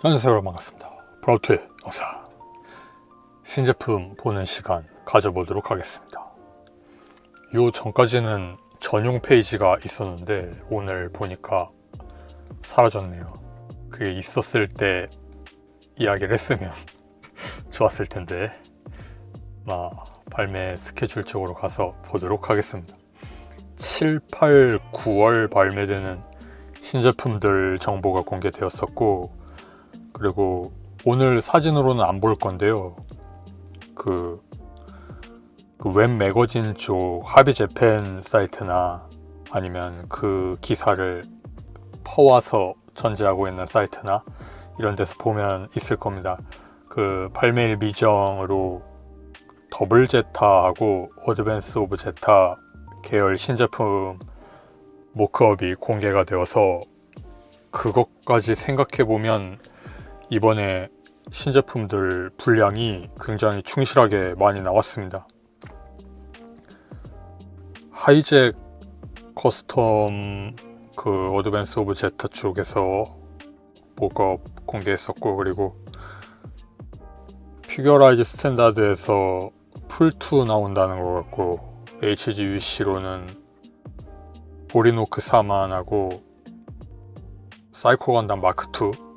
안녕하세요, 반갑습니다. 브라우트의 영사 신제품 보는 시간 가져보도록 하겠습니다. 요 전까지는 전용 페이지가 있었는데 오늘 보니까 사라졌네요. 그게 있었을 때 이야기를 했으면 좋았을 텐데 발매 스케줄 쪽으로 가서 보도록 하겠습니다. 7, 8, 9월 발매되는 신제품들 정보가 공개되었었고, 그리고 오늘 사진으로는 안 볼 건데요. 그 웹 매거진 쪽 하비재팬 사이트나 아니면 그 기사를 퍼와서 전제하고 있는 사이트나 이런 데서 보면 있을 겁니다. 그 발매일 미정으로 더블 제타하고 어드밴스 오브 제타 계열 신제품 모크업이 공개가 되어서 그것까지 생각해보면 이번에 신제품들 분량이 굉장히 충실하게 많이 나왔습니다. 하이잭 커스텀 그 어드밴스 오브 제타 쪽에서 모크업 공개했었고, 그리고 피규어라이즈 스탠다드에서 풀2 나온다는 것 같고, HGUC로는 보리노크 사만하고 사이코 건담 마크2,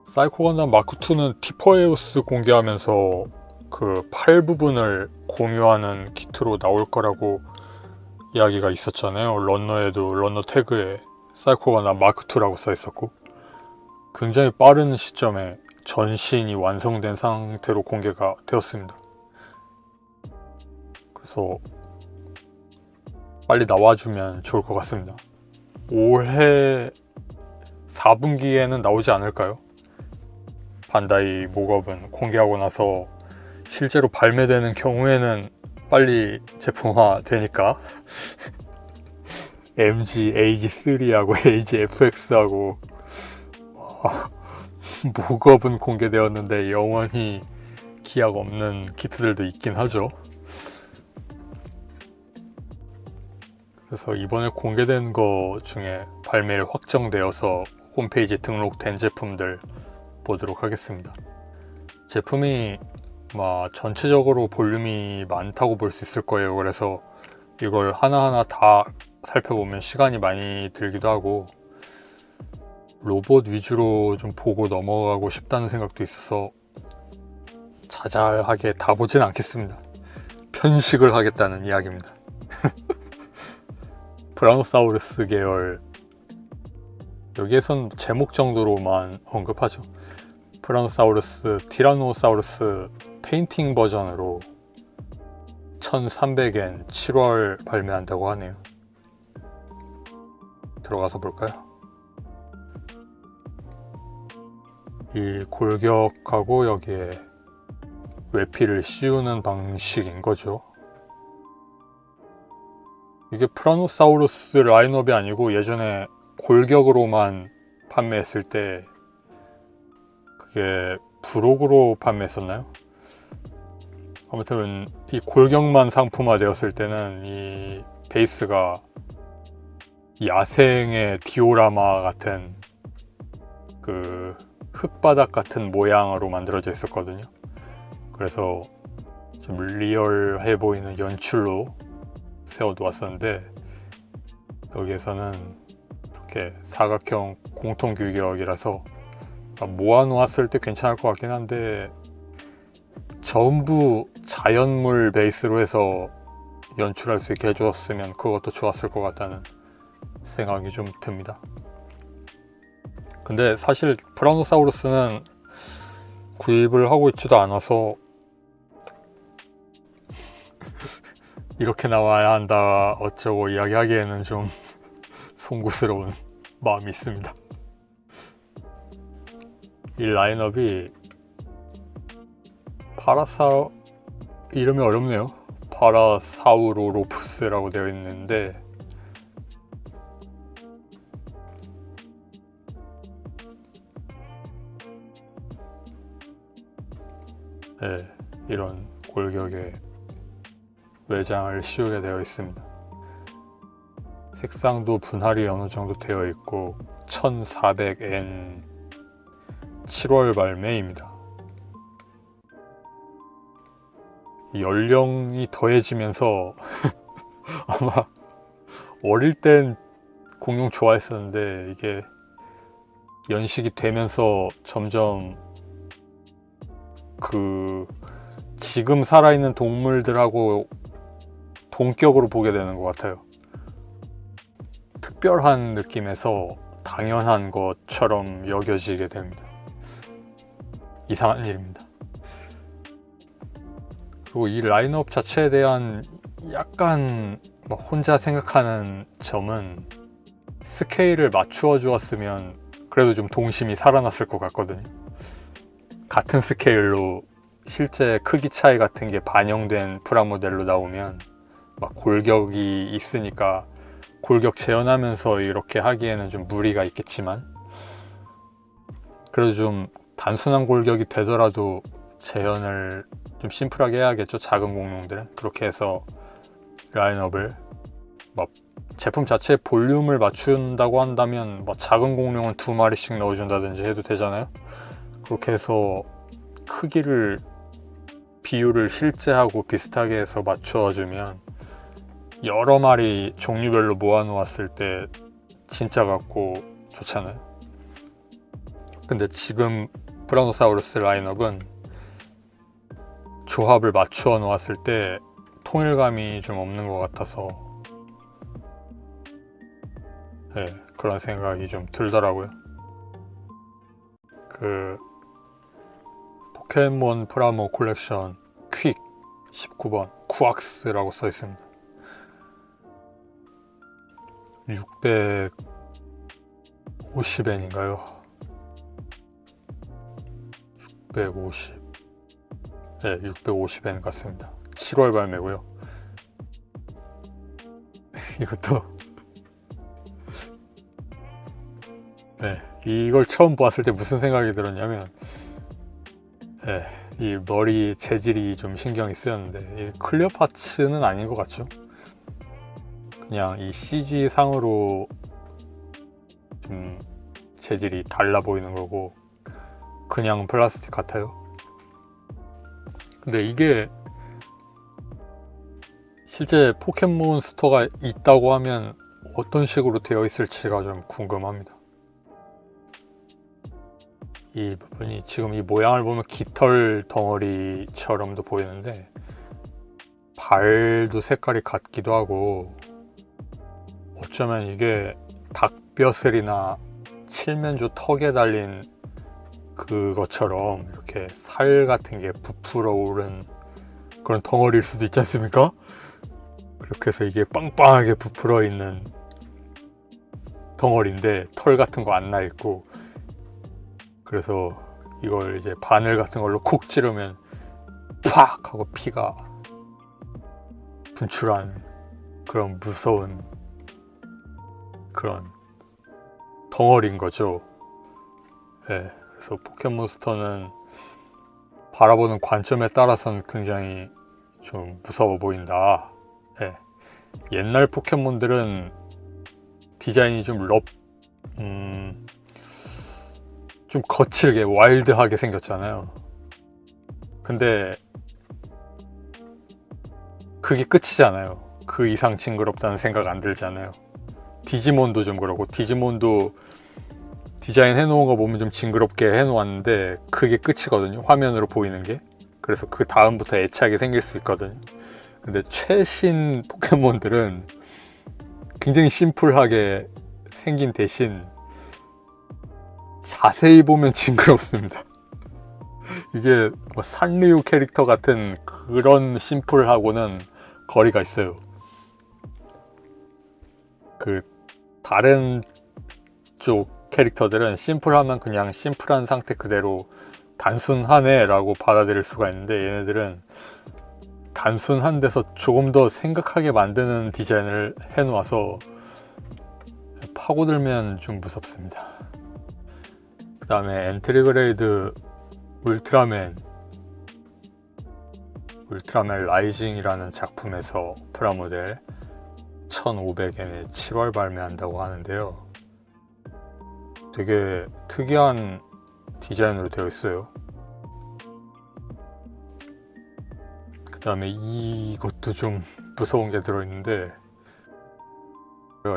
사이코 건담 마크2는 티퍼에우스 공개하면서 그 팔 부분을 공유하는 키트로 나올 거라고 이야기가 있었잖아요. 런너에도 런너 태그에 사이코 건담 마크2라고 써 있었고, 굉장히 빠른 시점에 전신이 완성된 상태로 공개가 되었습니다. 그래서 빨리 나와주면 좋을 것 같습니다. 올해 4분기에는 나오지 않을까요? 반다이 모업은 공개하고 나서 실제로 발매되는 경우에는 빨리 제품화 되니까 MG AG3하고 AGFX하고 모업은 공개되었는데 영원히 기약 없는 키트들도 있긴 하죠. 그래서 이번에 공개된 거 중에 발매일 확정되어서 홈페이지 등록된 제품들 보도록 하겠습니다. 제품이 전체적으로 볼륨이 많다고 볼 수 있을 거예요. 그래서 이걸 하나하나 다 살펴보면 시간이 많이 들기도 하고 로봇 위주로 좀 보고 넘어가고 싶다는 생각도 있어서 자잘하게 다 보진 않겠습니다. 편식을 하겠다는 이야기입니다. 브라노사우루스 계열, 여기에선 제목 정도로만 언급하죠. 브라노사우루스, 티라노사우루스 페인팅 버전으로 1300엔 7월 발매한다고 하네요. 들어가서 볼까요? 이 골격하고 여기에 외피를 씌우는 방식인 거죠. 이게 프라노사우루스 라인업이 아니고 예전에 골격으로만 판매했을 때 그게 브록으로 판매했었나요? 아무튼 이 골격만 상품화 되었을 때는 이 베이스가 야생의 디오라마 같은 그 흙바닥 같은 모양으로 만들어져 있었거든요. 그래서 좀 리얼해 보이는 연출로 세워두었었는데, 여기에서는 이렇게 사각형 공통 규격이라서 모아놓았을 때 괜찮을 것 같긴 한데, 전부 자연물 베이스로 해서 연출할 수 있게 해주었으면 그것도 좋았을 것 같다는 생각이 좀 듭니다. 근데 사실 브라노사우루스는 구입을 하고 있지도 않아서 이렇게 나와야 한다 어쩌고 이야기하기에는 좀 송구스러운 마음이 있습니다. 이 라인업이 이름이 어렵네요. 파라사우로로프스라고 되어 있는데, 네, 이런 골격의 외장을 씌우게 되어 있습니다. 색상도 분할이 어느 정도 되어 있고 1400N 7월 발매입니다. 연령이 더해지면서 아마 어릴 땐 공룡 좋아했었는데 이게 연식이 되면서 점점 그 지금 살아있는 동물들하고 동격으로 보게 되는 것 같아요. 특별한 느낌에서 당연한 것처럼 여겨지게 됩니다. 이상한 일입니다. 그리고 이 라인업 자체에 대한 약간 혼자 생각하는 점은 스케일을 맞추어 주었으면 그래도 좀 동심이 살아났을 것 같거든요. 같은 스케일로 실제 크기 차이 같은 게 반영된 프라모델로 나오면 막 골격이 있으니까 골격 재현하면서 이렇게 하기에는 좀 무리가 있겠지만 그래도 좀 단순한 골격이 되더라도 재현을 좀 심플하게 해야겠죠. 작은 공룡들은. 그렇게 해서 라인업을 제품 자체의 볼륨을 맞춘다고 한다면 작은 공룡은 2마리씩 넣어준다든지 해도 되잖아요. 그렇게 해서 크기를 비율을 실제하고 비슷하게 해서 맞춰주면 여러 마리 종류별로 모아놓았을 때 진짜 같고 좋잖아요. 근데 지금 브라노사우루스 라인업은 조합을 맞추어 놓았을 때 통일감이 좀 없는 것 같아서 그런 생각이 좀 들더라고요. 그 포켓몬 프라모 콜렉션 퀵 19번 쿠악스라고 써 있습니다. 650엔인가요? 650. 네, 650엔 같습니다. 7월 발매고요. 이것도 이걸 처음 봤을 때 무슨 생각이 들었냐면 이 머리 재질이 좀 신경이 쓰였는데 이 클리어 파츠는 아닌 것 같죠? 그냥 이 CG 상으로 좀 재질이 달라 보이는 거고 그냥 플라스틱 같아요. 근데 이게 실제 포켓몬스터가 있다고 하면 어떤 식으로 되어 있을지가 좀 궁금합니다. 이 부분이 지금 이 모양을 보면 깃털 덩어리처럼도 보이는데 발도 색깔이 같기도 하고 어쩌면 이게 닭벼슬이나 칠면조 턱에 달린 그것처럼 이렇게 살 같은 게 부풀어 오른 그런 덩어리일 수도 있지 않습니까? 그렇게 해서 이게 빵빵하게 부풀어 있는 덩어리인데 털 같은 거 안 나 있고 그래서 이걸 이제 바늘 같은 걸로 콕 찌르면 팍 하고 피가 분출하는 그런 무서운 그런 덩어리인 거죠. 그래서 포켓몬스터는 바라보는 관점에 따라서는 굉장히 좀 무서워 보인다. 옛날 포켓몬들은 디자인이 좀 좀 거칠게 와일드하게 생겼잖아요. 근데 그게 끝이잖아요. 그 이상 징그럽다는 생각 안 들잖아요. 디지몬도 좀 그렇고 디지몬도 디자인 해놓은 거 보면 좀 징그럽게 해놓았는데 그게 끝이거든요. 화면으로 보이는 게. 그래서 그 다음부터 애착이 생길 수 있거든요. 근데 최신 포켓몬들은 굉장히 심플하게 생긴 대신 자세히 보면 징그럽습니다. 이게 산리오 캐릭터 같은 그런 심플하고는 거리가 있어요. 그 다른 쪽 캐릭터들은 심플하면 그냥 심플한 상태 그대로 단순하네 라고 받아들일 수가 있는데 얘네들은 단순한 데서 조금 더 생각하게 만드는 디자인을 해놓아서 파고들면 좀 무섭습니다. 그 다음에 엔트리 그레이드 울트라맨 라이징이라는 작품에서 프라모델 1500엔에 7월 발매한다고 하는데요. 되게 특이한 디자인으로 되어 있어요. 그 다음에 이것도 좀 무서운 게 들어있는데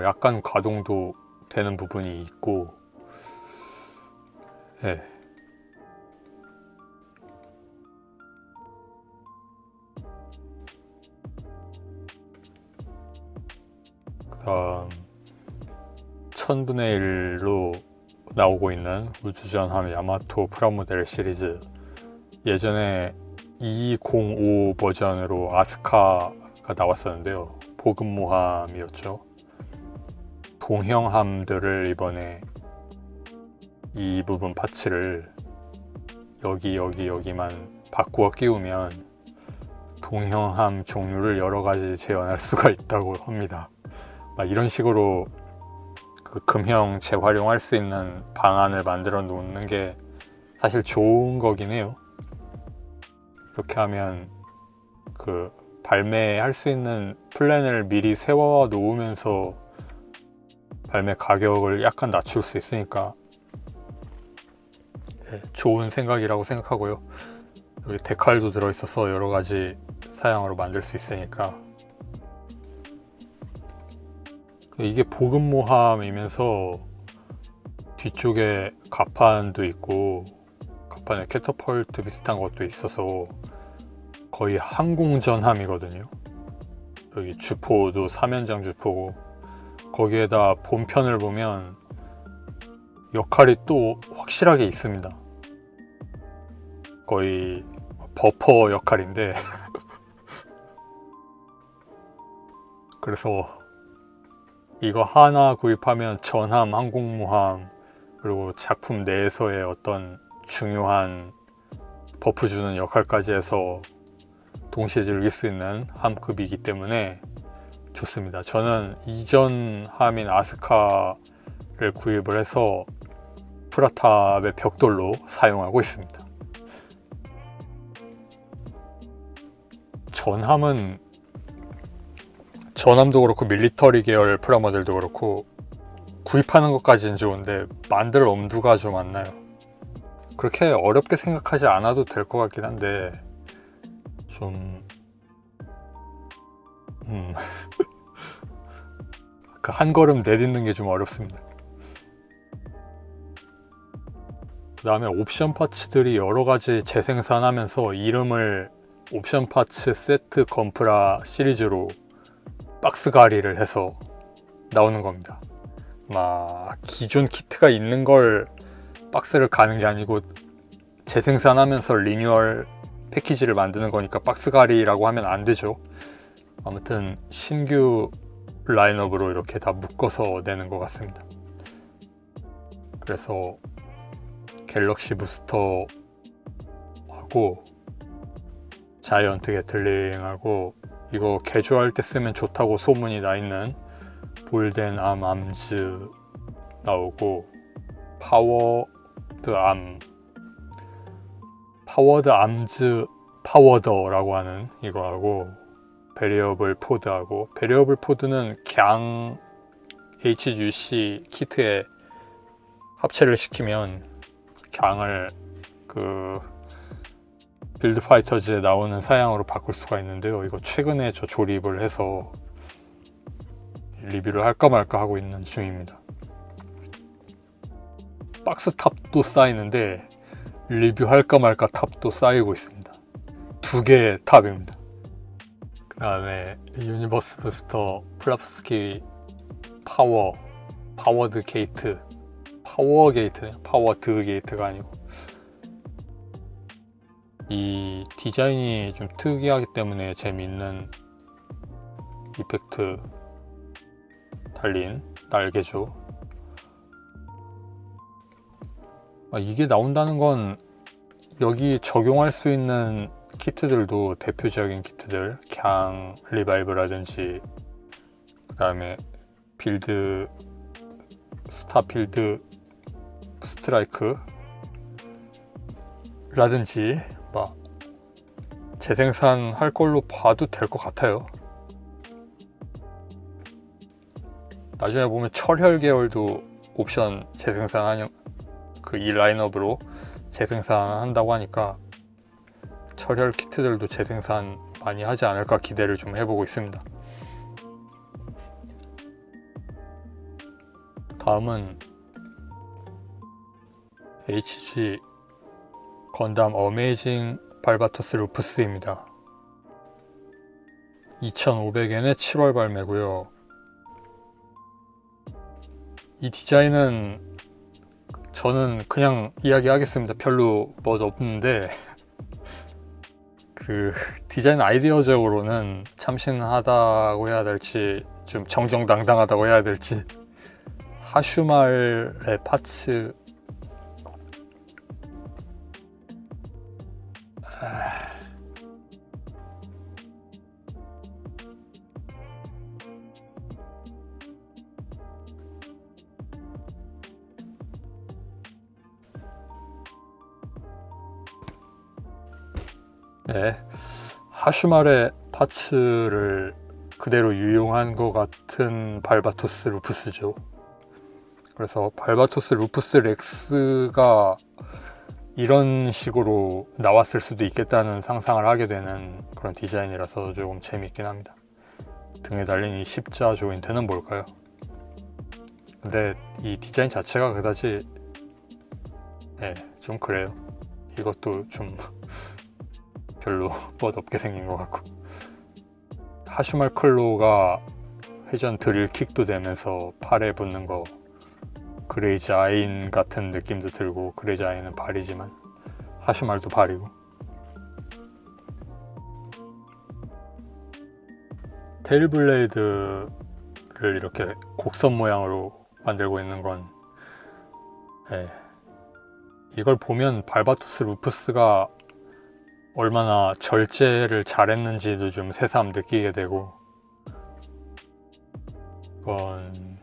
약간 가동도 되는 부분이 있고, 네. 그 다음 1000분의 1로 나오고 있는 우주전함 야마토 프라모델 시리즈, 예전에 205 버전으로 아스카가 나왔었는데요. 보급모함이었죠. 동형함들을 이번에 이 부분 파츠를 여기만 바꾸어 끼우면 동형함 종류를 여러 가지 재현할 수가 있다고 합니다. 이런 식으로 그 금형 재활용할 수 있는 방안을 만들어 놓는 게 사실 좋은 거긴 해요. 이렇게 하면 그 발매할 수 있는 플랜을 미리 세워 놓으면서 발매 가격을 약간 낮출 수 있으니까 좋은 생각이라고 생각하고요. 여기 데칼도 들어있어서 여러 가지 사양으로 만들 수 있으니까. 이게 보급모함이면서 뒤쪽에 갑판도 있고 갑판에 캐터펄트 비슷한 것도 있어서 거의 항공전함이거든요. 여기 주포도 3연장 주포고, 거기에다 본편을 보면 역할이 또 확실하게 있습니다. 거의 버퍼 역할인데 그래서 이거 하나 구입하면 전함, 항공모함, 그리고 작품 내에서의 어떤 중요한 버프 주는 역할까지 해서 동시에 즐길 수 있는 함급이기 때문에 좋습니다. 저는 이전 함인 아스카를 구입을 해서 프라탑의 벽돌로 사용하고 있습니다. 전함도 그렇고 밀리터리 계열 프라모델도 그렇고 구입하는 것까지는 좋은데 만들 엄두가 좀 안 나요. 그렇게 어렵게 생각하지 않아도 될 것 같긴 한데 좀 그 한 걸음 내딛는 게 좀 어렵습니다. 그 다음에 옵션 파츠들이 여러 가지 재생산하면서 이름을 옵션 파츠 세트 건프라 시리즈로 박스 가리를 해서 나오는 겁니다. 기존 키트가 있는 걸 박스를 가는 게 아니고 재생산하면서 리뉴얼 패키지를 만드는 거니까 박스 가리라고 하면 안 되죠. 아무튼 신규 라인업으로 이렇게 다 묶어서 내는 것 같습니다. 그래서 갤럭시 부스터하고 자이언트 게틀링하고 이거 개조할 때 쓰면 좋다고 소문이 나 있는 볼덴 암 암즈 나오고, 파워드 암즈 파워더라고 하는 이거하고, 베리어블 포드하고, 베리어블 포드는 갱 HUC 키트에 합체를 시키면 갱을 그 빌드 파이터즈에 나오는 사양으로 바꿀 수가 있는데요. 이거 최근에 저 조립을 해서 리뷰를 할까 말까 하고 있는 중입니다. 박스 탑도 쌓이는데 리뷰할까 말까 탑도 쌓이고 있습니다. 2개의 탑입니다. 그 다음에 유니버스 부스터 플랍스키 파워드 게이트, 파워드 게이트가 아니고, 이 디자인이 좀 특이하기 때문에 재미있는 이펙트 달린 날개죠. 이게 나온다는 건 여기 적용할 수 있는 키트들도 대표적인 키트들, 갱 리바이브라든지, 그 다음에 빌드 스타필드 스트라이크 라든지 재생산할 걸로 봐도 될 것 같아요. 나중에 보면 철혈 계열도 옵션 재생산하는 그 이 라인업으로 재생산한다고 하니까 철혈 키트들도 재생산 많이 하지 않을까 기대를 좀 해보고 있습니다. 다음은 HG 건담 어메이징 발바토스 루프스입니다. 2,500엔의 7월 발매고요. 이 디자인은 저는 그냥 이야기하겠습니다. 별로 멋 없는데 그 디자인 아이디어적으로는 참신하다고 해야 될지 좀 정정당당하다고 해야 될지 하슈말의 파츠 네, 하슈말의 파츠를 그대로 유용한 것 같은 발바토스 루프스죠. 그래서 발바토스 루프스 렉스가 이런 식으로 나왔을 수도 있겠다는 상상을 하게 되는 그런 디자인이라서 조금 재밌긴 합니다. 등에 달린 이 십자 조인트는 뭘까요? 근데 이 디자인 자체가 그다지 좀 그래요. 이것도 좀 별로 멋없게 생긴 것 같고, 하슈말 클로가 회전 드릴 킥도 되면서 팔에 붙는 거 그레이즈 아인 같은 느낌도 들고, 그레이즈 아인은 발이지만 하슈말도 발이고, 테일 블레이드를 이렇게 곡선 모양으로 만들고 있는 건 이걸 보면 발바토스 루프스가 얼마나 절제를 잘했는지도 좀 새삼 느끼게 되고, 이건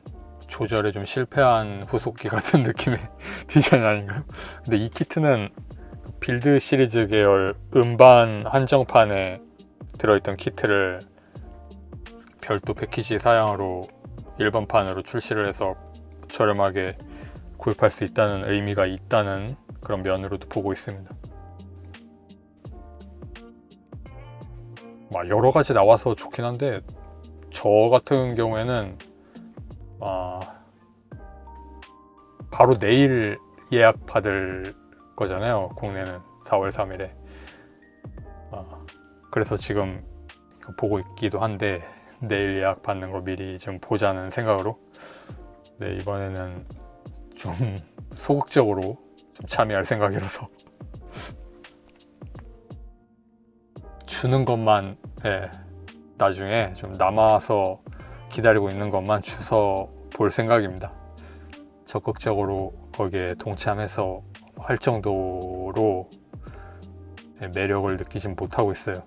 조절에 좀 실패한 후속기 같은 느낌의 디자인 아닌가요? 근데 이 키트는 빌드 시리즈 계열 음반 한정판에 들어있던 키트를 별도 패키지 사양으로 일반판으로 출시를 해서 저렴하게 구입할 수 있다는 의미가 있다는 그런 면으로도 보고 있습니다. 여러 가지 나와서 좋긴 한데, 저 같은 경우에는 바로 내일 예약 받을 거잖아요. 국내는 4월 3일에. 그래서 지금 보고 있기도 한데, 내일 예약 받는 거 미리 좀 보자는 생각으로 이번에는 좀 소극적으로 좀 참여할 생각이라서 주는 것만 나중에 좀 남아서 기다리고 있는 것만 주워 볼 생각입니다. 적극적으로 거기에 동참해서 할 정도로 매력을 느끼진 못하고 있어요.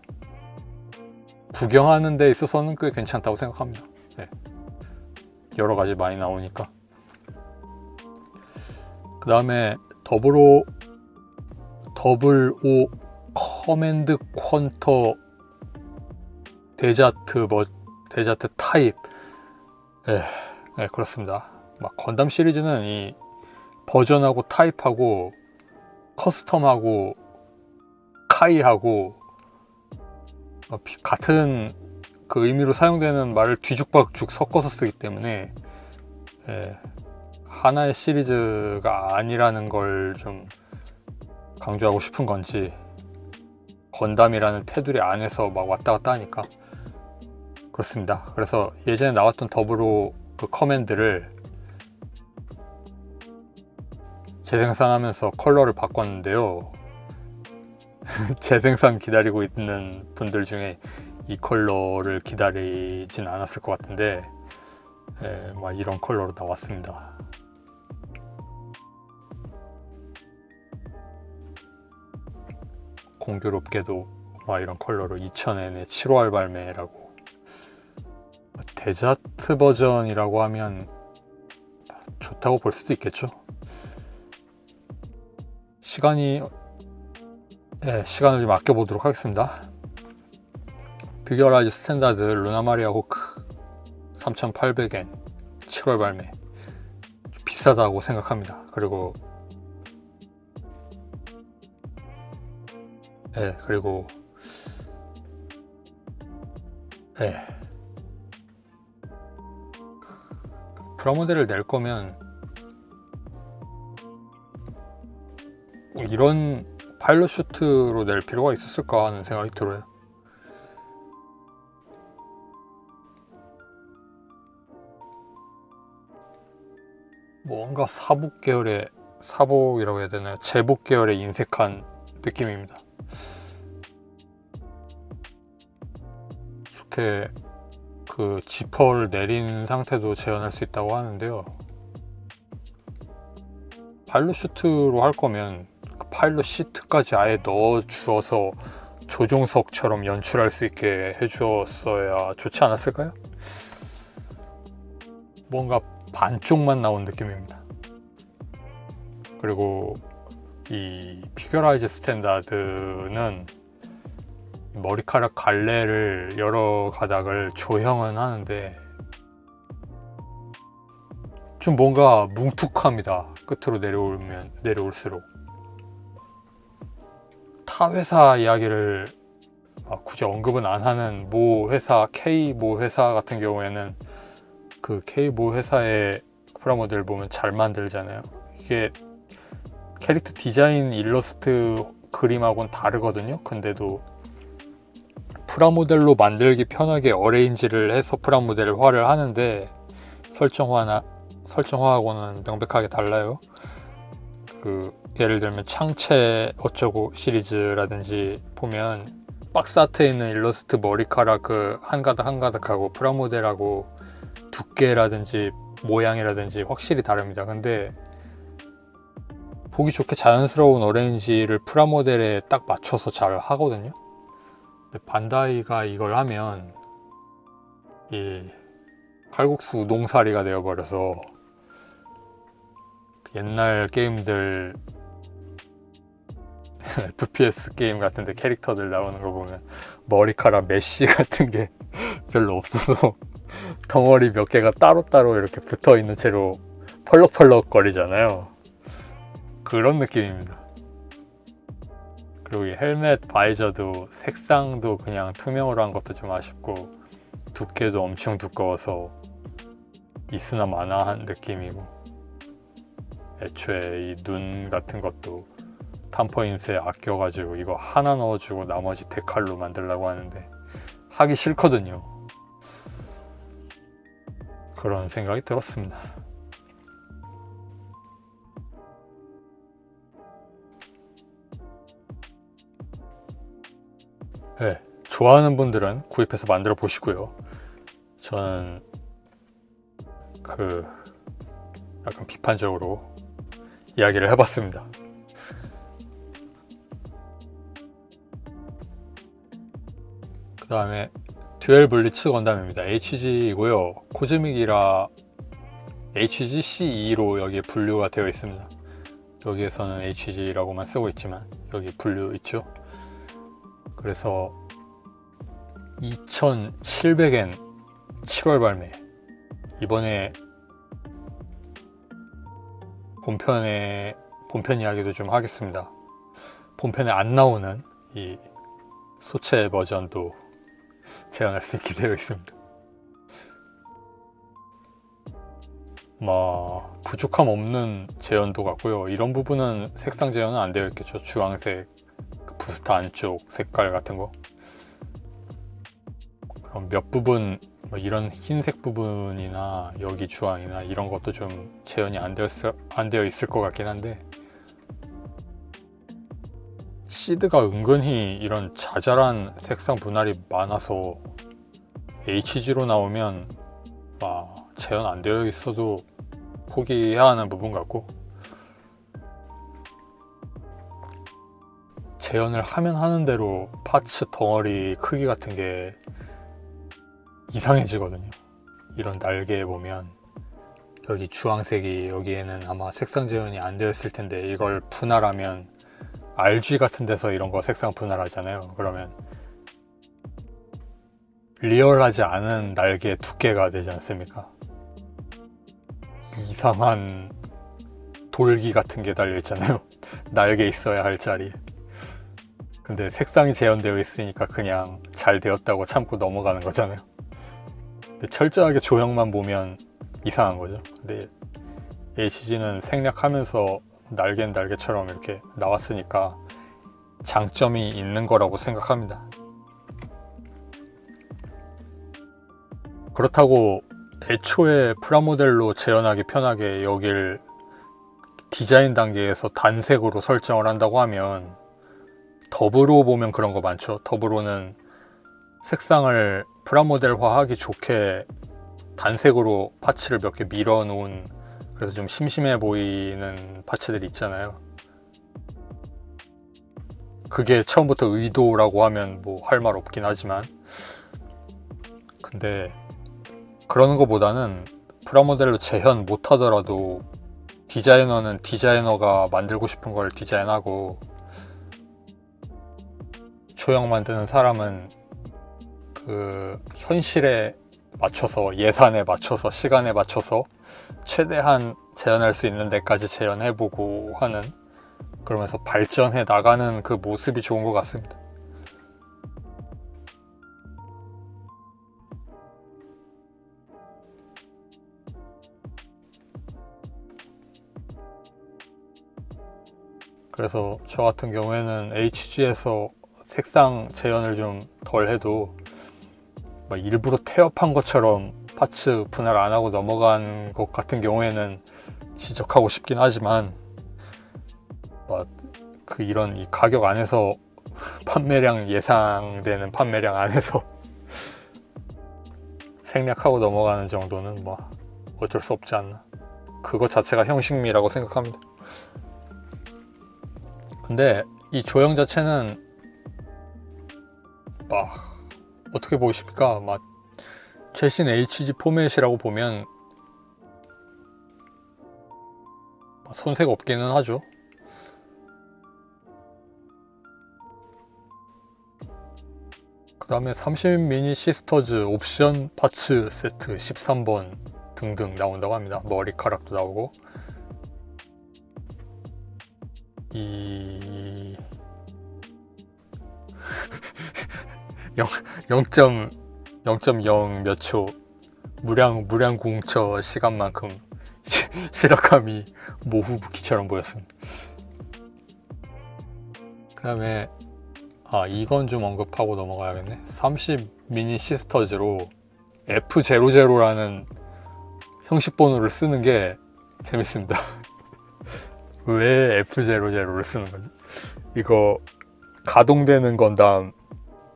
구경하는 데 있어서는 꽤 괜찮다고 생각합니다. 여러 가지 많이 나오니까. 그 다음에 더블 O 커맨드 퀀터 데자트 타입. 그렇습니다. 건담 시리즈는 이 버전하고 타입하고 커스텀하고 카이하고 같은 그 의미로 사용되는 말을 뒤죽박죽 섞어서 쓰기 때문에 하나의 시리즈가 아니라는 걸 좀 강조하고 싶은 건지, 건담이라는 테두리 안에서 왔다 갔다 하니까 그렇습니다. 그래서 예전에 나왔던 더블오 그 커맨드를 재생산하면서 컬러를 바꿨는데요. 재생산 기다리고 있는 분들 중에 이 컬러를 기다리진 않았을 것 같은데 이런 컬러로 나왔습니다. 공교롭게도 이런 컬러로 2000엔의 7월 발매라고. 데자트 버전이라고 하면 좋다고 볼 수도 있겠죠. 시간을 좀 아껴보도록 하겠습니다. 비겨라이즈 스탠다드 루나마리아 호크 3,800엔 7월 발매. 좀 비싸다고 생각합니다. 그리고 네, 그리고 네, 프라모델을 낼 거면 이런 파일럿 슈트로 낼 필요가 있었을까 하는 생각이 들어요. 뭔가 사복 계열의, 사복이라고 해야 되나요? 제복 계열의 인색한 느낌입니다. 이렇게 그 지퍼를 내린 상태도 재현할 수 있다고 하는데요. 파일럿 슈트로 할 거면 그 파일럿 시트까지 아예 넣어 주어서 조종석처럼 연출할 수 있게 해주었어야 좋지 않았을까요? 뭔가 반쪽만 나온 느낌입니다. 그리고 이 피규어라이즈 스탠다드는 머리카락 갈래를 여러 가닥을 조형은 하는데 좀 뭔가 뭉툭합니다. 끝으로 내려올수록. 타 회사 이야기를 굳이 언급은 안 하는 모 회사, K 모 회사 같은 경우에는 그 K 모 회사의 프라모델 보면 잘 만들잖아요. 이게 캐릭터 디자인 일러스트 그림하고는 다르거든요. 근데도 프라모델로 만들기 편하게 어레인지를 해서 프라모델화를 하는데 설정화하고는 명백하게 달라요. 그 예를 들면 창체 어쩌고 시리즈라든지 보면 박스 아트에 있는 일러스트 머리카락 그 한 가닥 한 가닥하고 프라모델하고 두께라든지 모양이라든지 확실히 다릅니다. 근데 보기 좋게 자연스러운 어레인지를 프라모델에 딱 맞춰서 잘 하거든요. 근데 반다이가 이걸 하면 이 칼국수 우동사리가 되어버려서 옛날 게임들 FPS 게임 같은데 캐릭터들 나오는 거 보면 머리카락 메쉬 같은 게 별로 없어서 덩어리 몇 개가 따로따로 이렇게 붙어있는 채로 펄럭펄럭 거리잖아요. 그런 느낌입니다. 그리고 이 헬멧 바이저도 색상도 그냥 투명으로 한 것도 좀 아쉽고 두께도 엄청 두꺼워서 있으나 마나한 느낌이고 애초에 이 눈 같은 것도 탐퍼인쇄 아껴가지고 이거 하나 넣어주고 나머지 데칼로 만들려고 하는데 하기 싫거든요. 그런 생각이 들었습니다. 네, 좋아하는 분들은 구입해서 만들어 보시고요. 저는 약간 비판적으로 이야기를 해봤습니다. 그 다음에 듀얼 블리츠 건담입니다. HG이고요. 코즈믹이라 HGCE로 여기에 분류가 되어 있습니다. 여기에서는 HG라고만 쓰고 있지만 여기 분류 있죠. 그래서 2700엔 7월 발매. 이번에 본편 이야기도 좀 하겠습니다. 본편에 안 나오는 이 소체 버전도 재현할 수 있게 되어 있습니다. 부족함 없는 재현도 같고요. 이런 부분은 색상 재현은 안 되어 있겠죠. 주황색, 그 부스터 안쪽 색깔 같은 거. 그럼 몇 부분 이런 흰색 부분이나 여기 주황이나 이런 것도 좀 재현이 안 되어 있을 것 같긴 한데 시드가 은근히 이런 자잘한 색상 분할이 많아서 HG로 나오면 재현 안 되어 있어도 포기해야 하는 부분 같고 재현을 하면 하는 대로 파츠 덩어리 크기 같은 게 이상해지거든요. 이런 날개에 보면 여기 주황색이 여기에는 아마 색상 재현이 안 되었을 텐데 이걸 분할하면 RG 같은 데서 이런 거 색상 분할하잖아요. 그러면 리얼하지 않은 날개 두께가 되지 않습니까? 이상한 돌기 같은 게 달려 있잖아요. 날개 있어야 할 자리. 근데 색상이 재현되어 있으니까 그냥 잘 되었다고 참고 넘어가는 거잖아요. 근데 철저하게 조형만 보면 이상한 거죠. 근데 HG는 생략하면서 날개는 날개처럼 이렇게 나왔으니까 장점이 있는 거라고 생각합니다. 그렇다고 애초에 프라모델로 재현하기 편하게 여길 디자인 단계에서 단색으로 설정을 한다고 하면, 더브로 보면 그런 거 많죠. 더브로는 색상을 프라모델화 하기 좋게 단색으로 파츠를 몇 개 밀어 놓은, 그래서 좀 심심해 보이는 파츠들이 있잖아요. 그게 처음부터 의도라고 하면 뭐 할 말 없긴 하지만, 근데 그러는 것보다는 프라모델로 재현 못 하더라도 디자이너는 디자이너가 만들고 싶은 걸 디자인하고, 조형 만드는 사람은 그 현실에 맞춰서, 예산에 맞춰서, 시간에 맞춰서 최대한 재현할 수 있는 데까지 재현해보고 하는, 그러면서 발전해 나가는 그 모습이 좋은 것 같습니다. 그래서 저 같은 경우에는 HG에서 색상 재현을 좀 덜 해도 막 일부러 태엽한 것처럼 파츠 분할 안 하고 넘어간 것 같은 경우에는 지적하고 싶긴 하지만, 그 이런 이 가격 안에서 판매량, 예상되는 판매량 안에서 생략하고 넘어가는 정도는 뭐 어쩔 수 없지 않나. 그것 자체가 형식미라고 생각합니다. 근데 이 조형 자체는 어떻게 보십니까? 최신 HG 포맷이라고 보면 손색 없기는 하죠. 그 다음에 30 미니 시스터즈 옵션 파츠 세트 13번 등등 나온다고 합니다. 머리카락도 나오고, 이 0.0 몇 초 무량 공처 시간만큼 시력감이 모후부키처럼 보였습니다. 그 다음에 이건 좀 언급하고 넘어가야겠네. 30 미니 시스터즈로 F00라는 형식 번호를 쓰는 게 재밌습니다. 왜 F00를 쓰는 거지? 이거 가동되는 건담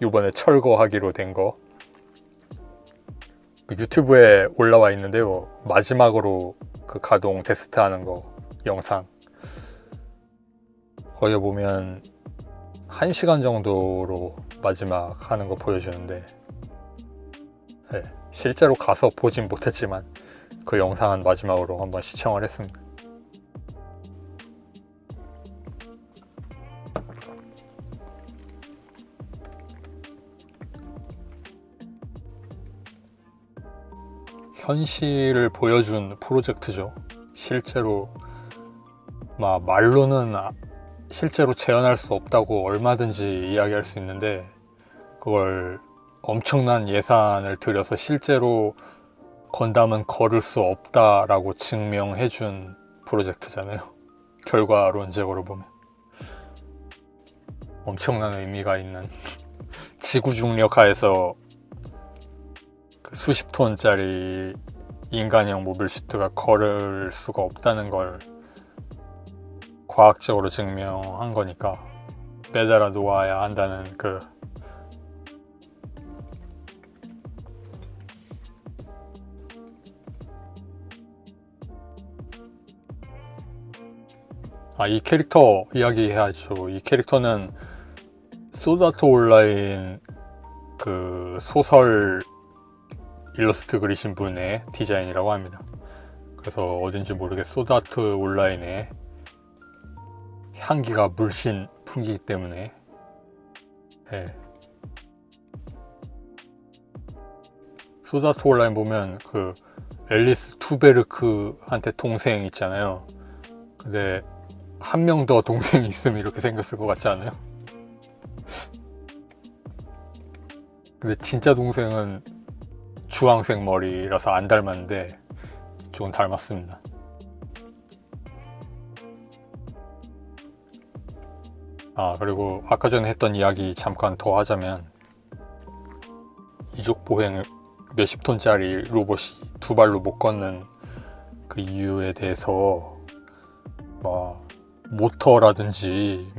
이번에 철거하기로 된 거 유튜브에 올라와 있는데요. 마지막으로 그 가동 테스트 하는 거 영상, 거기 보면 1시간 정도로 마지막 하는 거 보여주는데, 네, 실제로 가서 보진 못했지만 그 영상은 마지막으로 한번 시청을 했습니다. 현실을 보여준 프로젝트죠. 실제로 말로는 실제로 재현할 수 없다고 얼마든지 이야기할 수 있는데, 그걸 엄청난 예산을 들여서 실제로 건담은 걸을 수 없다라고 증명해준 프로젝트잖아요. 결과론적으로 보면 엄청난 의미가 있는 지구 중력 하에서 그 수십 톤짜리 인간형 모빌슈트가 걸을 수가 없다는 걸 과학적으로 증명한 거니까 매달아 놓아야 한다는 이 캐릭터 이야기해야죠. 이 캐릭터는 소다트 온라인 그 소설 일러스트 그리신 분의 디자인이라고 합니다. 그래서 어딘지 모르게 소다트 온라인의 향기가 물씬 풍기기 때문에, 네. 소다트 온라인 보면 그 앨리스 투베르크한테 동생 있잖아요. 근데 한 명 더 동생이 있으면 이렇게 생겼을 것 같지 않아요? 근데 진짜 동생은 주황색 머리라서 안 닮았는데 이쪽은 닮았습니다. 그리고 아까 전에 했던 이야기 잠깐 더 하자면, 이족 보행 몇십 톤짜리 로봇이 두 발로 못 걷는 그 이유에 대해서 모터라든지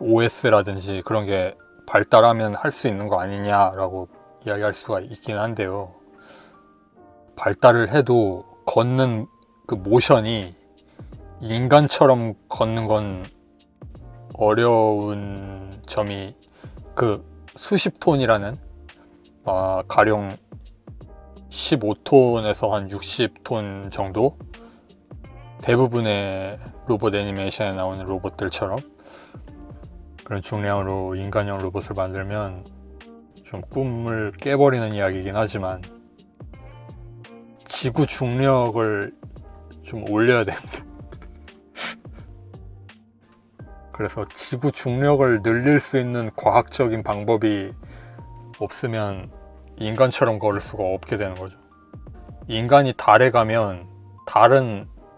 OS라든지 그런 게 발달하면 할 수 있는 거 아니냐라고 이야기할 수가 있긴 한데요. 발달을 해도 걷는 그 모션이 인간처럼 걷는 건 어려운 점이, 그 수십 톤이라는 가령 15톤에서 한 60톤 정도, 대부분의 로봇 애니메이션에 나오는 로봇들처럼 그런 중량으로 인간형 로봇을 만들면 좀 꿈을 깨버리는 이야기이긴 하지만, 지구 중력을 좀 올려야 됩니다. 그래서 지구 중력을 늘릴 수 있는 과학적인 방법이 없으면 인간처럼 걸을 수가 없게 되는 거죠. 인간이 달에 가면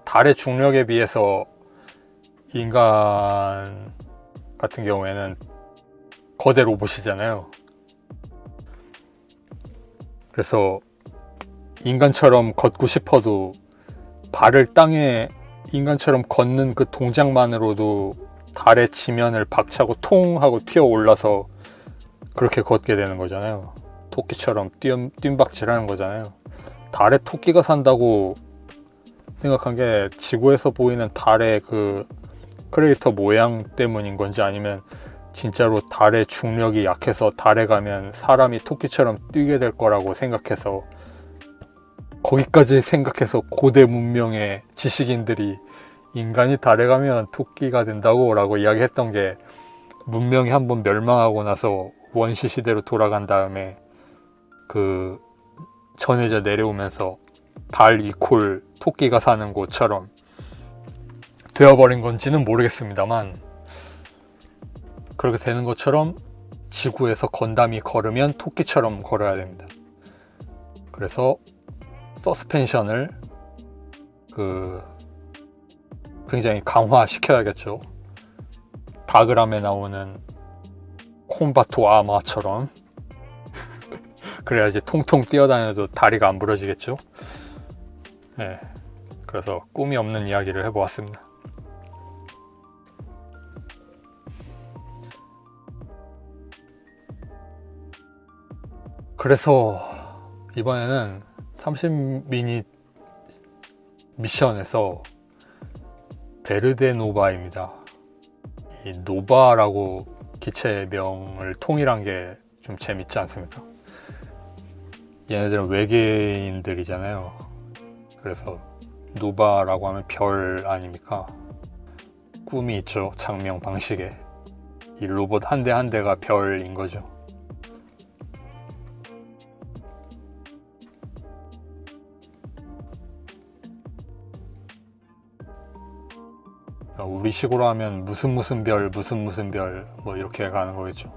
달의 중력에 비해서 인간 같은 경우에는 거대 로봇이잖아요. 그래서 인간처럼 걷고 싶어도 발을 땅에 인간처럼 걷는 그 동작만으로도 달의 지면을 박차고 통 하고 튀어 올라서 그렇게 걷게 되는 거잖아요. 토끼처럼 뜀박질하는 거잖아요. 달에 토끼가 산다고 생각한 게 지구에서 보이는 달의 그 크레이터 모양 때문인 건지, 아니면 진짜로 달의 중력이 약해서 달에 가면 사람이 토끼처럼 뛰게 될 거라고 생각해서, 거기까지 생각해서 고대 문명의 지식인들이 인간이 달에 가면 토끼가 된다고 라고 이야기했던 게, 문명이 한번 멸망하고 나서 원시 시대로 돌아간 다음에 그 전해져 내려오면서 달 이퀄 토끼가 사는 곳처럼 되어버린 건지는 모르겠습니다만, 그렇게 되는 것처럼 지구에서 건담이 걸으면 토끼처럼 걸어야 됩니다. 그래서 서스펜션을 굉장히 강화시켜야겠죠. 다그람에 나오는 콤바토 아마처럼. 그래야지 통통 뛰어다녀도 다리가 안 부러지겠죠. 네, 그래서 꿈이 없는 이야기를 해보았습니다. 그래서 이번에는 30미닛 미션에서 베르데 노바입니다. 이 노바라고 기체명을 통일한 게 좀 재밌지 않습니까? 얘네들은 외계인들이잖아요. 그래서 노바라고 하면 별 아닙니까? 꿈이 있죠. 장명 방식에. 이 로봇 한 대 한 대가 별인 거죠. 우리식으로 하면 무슨 별 뭐 이렇게 가는 거겠죠.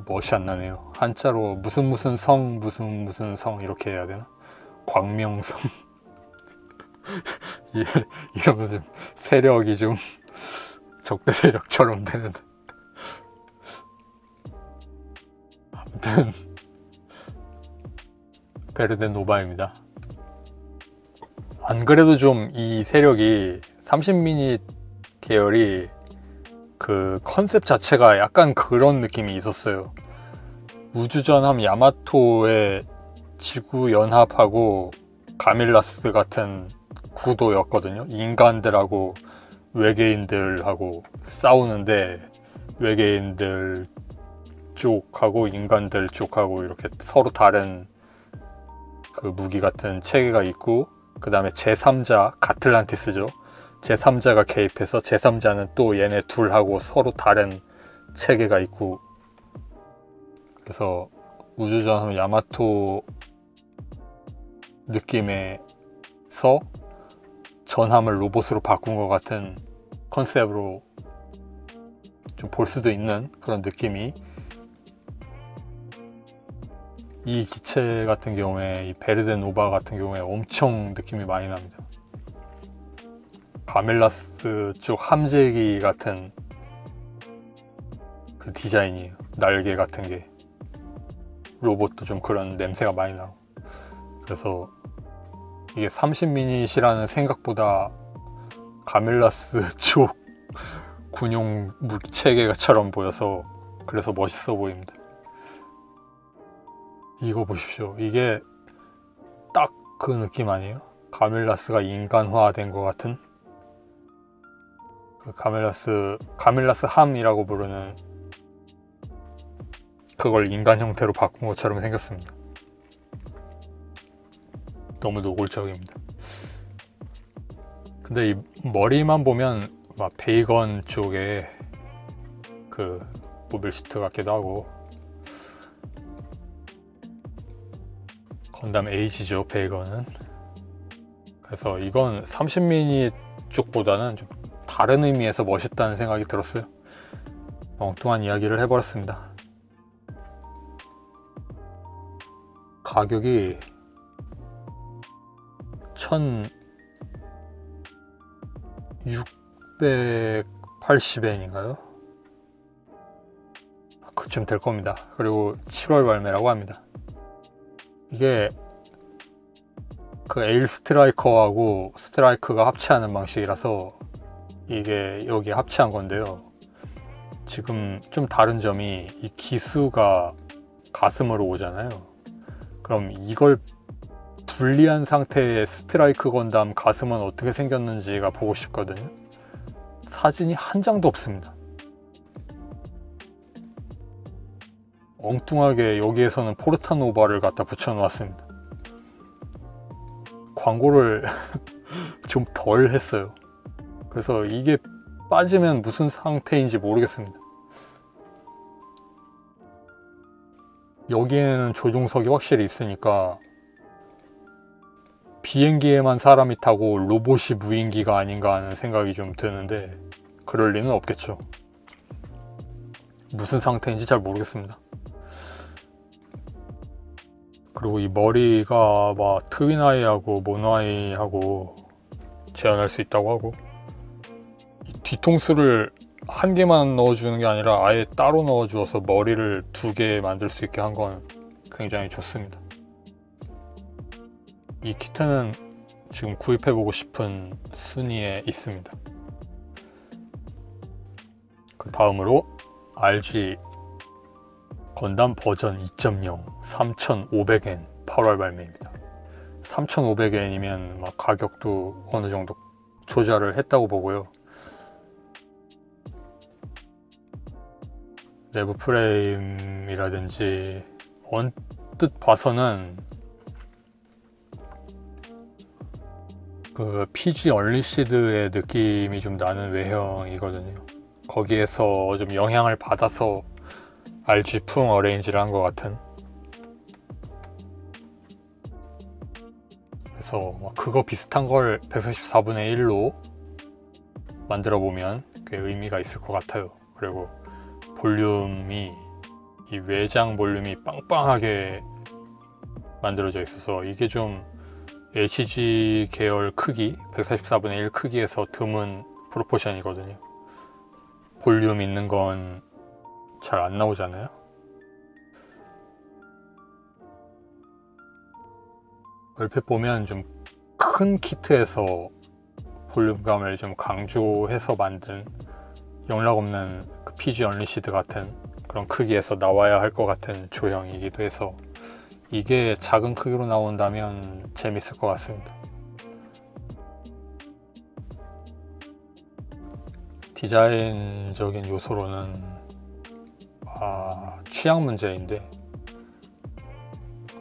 멋이 안 나네요. 한자로 무슨 성 이렇게 해야 되나? 광명성. 이러면 좀 세력이 좀 적대 세력처럼 되는데. 아무튼 베르데 노바입니다. 안 그래도 좀 이 세력이 30미닛 계열이 그 컨셉 자체가 약간 그런 느낌이 있었어요. 우주전 하면 야마토의 지구연합하고 가밀라스 같은 구도였거든요. 인간들하고 외계인들하고 싸우는데, 외계인들 쪽하고 인간들 쪽하고 이렇게 서로 다른 그 무기 같은 체계가 있고, 그 다음에 제3자, 가틀란티스죠. 제3자가 개입해서 제3자는 또 얘네 둘하고 서로 다른 체계가 있고, 그래서 우주전 하면 야마토 느낌에서 전함을 로봇으로 바꾼 것 같은 컨셉으로 좀 볼 수도 있는 그런 느낌이, 이 기체 같은 경우에, 이 베르데 노바 같은 경우에 엄청 느낌이 많이 납니다. 가멜라스 쪽 함재기 같은 그 디자인이에요. 날개 같은 게, 로봇도 좀 그런 냄새가 많이 나고. 그래서 이게 30미닛이라는 생각보다 가멜라스 쪽 군용 무기 체계처럼 보여서 그래서 멋있어 보입니다. 이거 보십시오. 이게 딱 그 느낌 아니에요? 가멜라스가 인간화된 것 같은, 그 가멜라스 함이라고 부르는 그걸 인간 형태로 바꾼 것처럼 생겼습니다. 너무 노골적입니다. 근데 이 머리만 보면 막 베이건 쪽에 그 모빌슈트 같기도 하고, 건담 에이지죠, 베이건은. 그래서 이건 30미니 쪽보다는 좀 다른 의미에서 멋있다는 생각이 들었어요. 엉뚱한 이야기를 해버렸습니다. 가격이 1680엔인가요? 그쯤 될 겁니다. 그리고 7월 발매라고 합니다. 이게 그 에일 스트라이커하고 스트라이크가 합체하는 방식이라서 이게 여기 합체한 건데요. 지금 좀 다른 점이 이 기수가 가슴으로 오잖아요. 그럼 이걸 분리한 상태의 스트라이크 건담 가슴은 어떻게 생겼는지가 보고 싶거든요. 사진이 한 장도 없습니다. 엉뚱하게 여기에서는 포르타노바를 갖다 붙여 놓았습니다. 광고를 좀 덜 했어요. 그래서 이게 빠지면 무슨 상태인지 모르겠습니다. 여기에는 조종석이 확실히 있으니까 비행기에만 사람이 타고 로봇이 무인기가 아닌가 하는 생각이 좀 드는데, 그럴 리는 없겠죠. 무슨 상태인지 잘 모르겠습니다. 그리고 이 머리가 막 트윈아이하고 모노아이하고 재현할 수 있다고 하고, 이 뒤통수를 한 개만 넣어주는 게 아니라 아예 따로 넣어주어서 머리를 2개 만들 수 있게 한 건 굉장히 좋습니다. 이 키트는 지금 구입해보고 싶은 순위에 있습니다. 그 다음으로 RG 건담 버전 2.0 3,500엔 8월 발매입니다. 3,500엔이면 막 가격도 어느 정도 조절을 했다고 보고요. 내부 프레임이라든지 언뜻 봐서는 그 PG 얼리시드의 느낌이 좀 나는 외형이거든요. 거기에서 좀 영향을 받아서 RG 풍 어레인지를 한 것 같은. 그래서 그거 비슷한 걸 144분의 1로 만들어 보면 꽤 의미가 있을 것 같아요. 그리고 볼륨이, 이 외장 볼륨이 빵빵하게 만들어져 있어서 이게 좀 HG 계열 크기 144분의 1 크기에서 드문 프로포션이거든요. 볼륨 있는 건 잘 안 나오잖아요. 얼핏 보면 좀 큰 키트에서 볼륨감을 좀 강조해서 만든 영락없는 그 PG 언리시드 같은 그런 크기에서 나와야 할 것 같은 조형이기도 해서 이게 작은 크기로 나온다면 재밌을 것 같습니다. 디자인적인 요소로는 취향 문제인데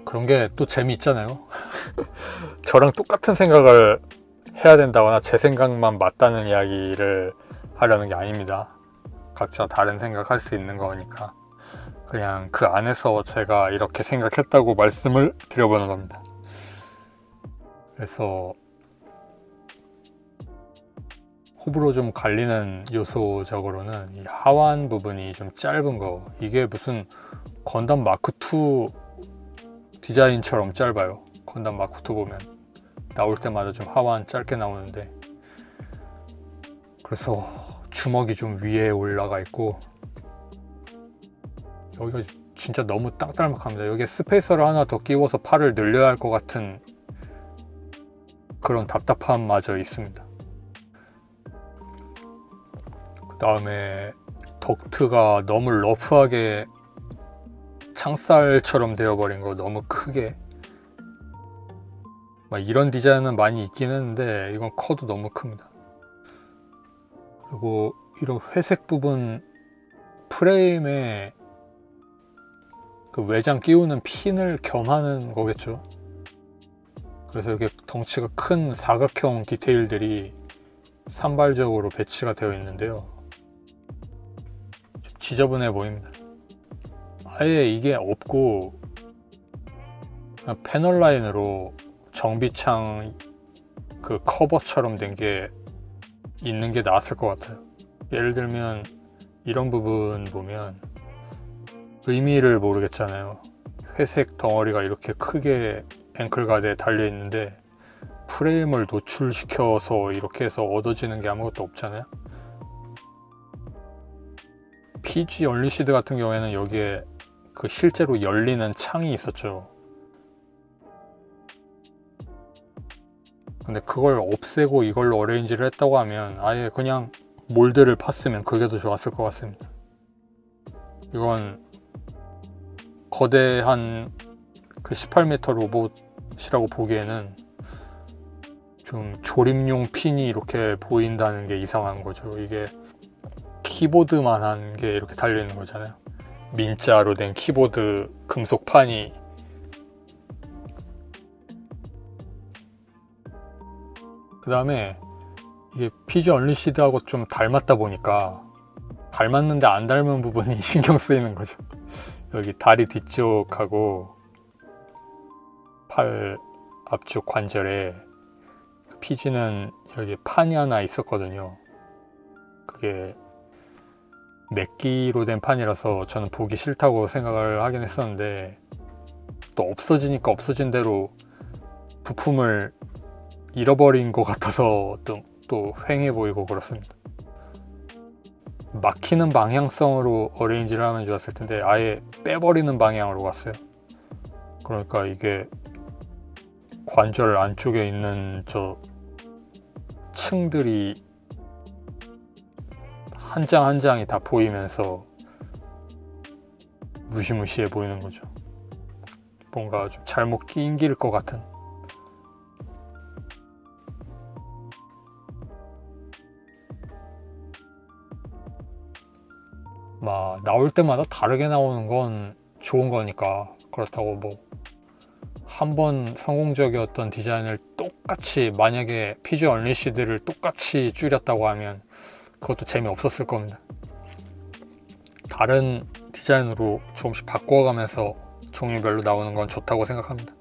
그런 게 또 재미있잖아요. 저랑 똑같은 생각을 해야 된다거나 제 생각만 맞다는 이야기를 하려는 게 아닙니다. 각자 다른 생각할 수 있는 거니까 그냥 그 안에서 제가 이렇게 생각했다고 말씀을 드려보는 겁니다. 그래서 호불호 좀 갈리는 요소적으로는 이 하완 부분이 좀 짧은 거, 이게 무슨 건담 마크2 디자인처럼 짧아요. 건담 마크2 보면 나올 때마다 좀 하완 짧게 나오는데, 그래서 주먹이 좀 위에 올라가 있고 여기가 진짜 너무 땅딸막합니다. 여기에 스페이서를 하나 더 끼워서 팔을 늘려야 할 것 같은 그런 답답함마저 있습니다. 그 다음에 덕트가 너무 러프하게 창살처럼 되어버린 거, 너무 크게. 막 이런 디자인은 많이 있긴 했는데 이건 커도 너무 큽니다. 그리고 이런 회색 부분 프레임에 그 외장 끼우는 핀을 겸하는 거겠죠. 그래서 이렇게 덩치가 큰 사각형 디테일들이 산발적으로 배치가 되어 있는데요, 좀 지저분해 보입니다. 아예 이게 없고 그냥 패널 라인으로 정비창 그 커버처럼 된 게 있는 게 나았을 것 같아요. 예를 들면 이런 부분 보면 의미를 모르겠잖아요. 회색 덩어리가 이렇게 크게 앵클가드에 달려 있는데 프레임을 노출시켜서 이렇게 해서 얻어지는 게 아무것도 없잖아요. PG 언리시드 같은 경우에는 여기에 그 실제로 열리는 창이 있었죠. 근데 그걸 없애고 이걸로 어레인지를 했다고 하면 아예 그냥 몰드를 팠으면 그게 더 좋았을 것 같습니다. 이건 거대한 그 18m 로봇이라고 보기에는 좀 조립용 핀이 이렇게 보인다는 게 이상한 거죠. 이게 키보드만한 게 이렇게 달려 있는 거잖아요. 민자로 된 키보드 금속판이. 그 다음에 이게 PG 언리시드하고 좀 닮았다 보니까 닮았는데 안 닮은 부분이 신경 쓰이는 거죠. 여기 다리 뒤쪽하고 팔 앞쪽 관절에 PG는 여기 판이 하나 있었거든요. 그게 맥기로 된 판이라서 저는 보기 싫다고 생각을 하긴 했었는데, 또 없어지니까 없어진 대로 부품을 잃어버린 것 같아서 또 휑해 보이고 그렇습니다. 막히는 방향성으로 어레인지를 하면 좋았을 텐데 아예 빼버리는 방향으로 갔어요. 그러니까 이게 관절 안쪽에 있는 저 층들이 한 장 한 장이 다 보이면서 무시무시해 보이는 거죠. 뭔가 좀 잘못 끼인길 것 같은. 막 나올 때마다 다르게 나오는 건 좋은 거니까, 그렇다고 뭐 한 번 성공적이었던 디자인을 똑같이, 만약에 PG 언리시드를 똑같이 줄였다고 하면 그것도 재미없었을 겁니다. 다른 디자인으로 조금씩 바꿔가면서 종류별로 나오는 건 좋다고 생각합니다.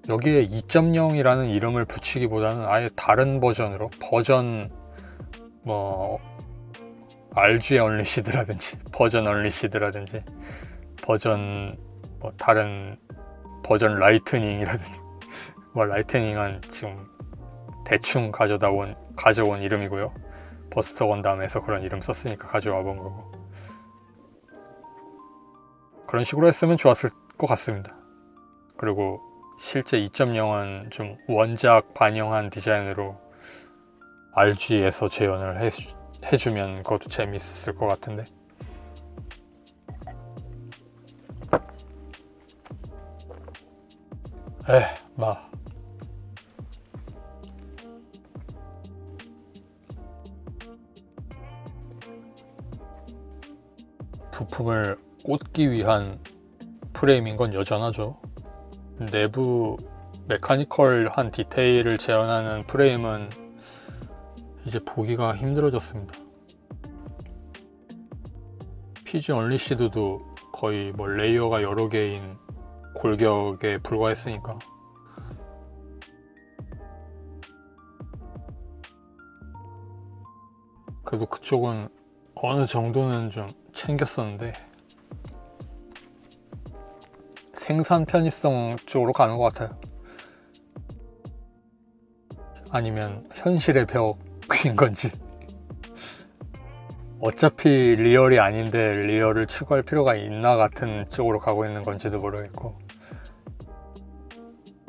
여기에 2.0이라는 이름을 붙이기보다는 아예 다른 버전으로, 버전 뭐 RG 언리시드라든지 버전 언리시드라든지 버전 뭐 다른 버전 라이트닝이라든지, 뭐 라이트닝은 지금 대충 가져온 이름이고요. 버스터 건담에서 그런 이름 썼으니까 가져와 본 거고, 그런 식으로 했으면 좋았을 것 같습니다. 그리고 실제 2.0은 좀 원작 반영한 디자인으로 RG에서 재현을 해주면 그것도 재밌을 것 같은데. 막 부품을 꽂기 위한 프레임인 건 여전하죠. 내부 메카니컬한 디테일을 재현하는 프레임은 이제 보기가 힘들어졌습니다. PG 언리시드도 거의 뭐 레이어가 여러 개인 골격에 불과했으니까. 그래도 그쪽은 어느 정도는 좀 챙겼었는데 생산 편의성 쪽으로 가는 것 같아요. 아니면 현실의 벽인 건지. 어차피 리얼이 아닌데 리얼을 추구할 필요가 있나 같은 쪽으로 가고 있는 건지도 모르겠고,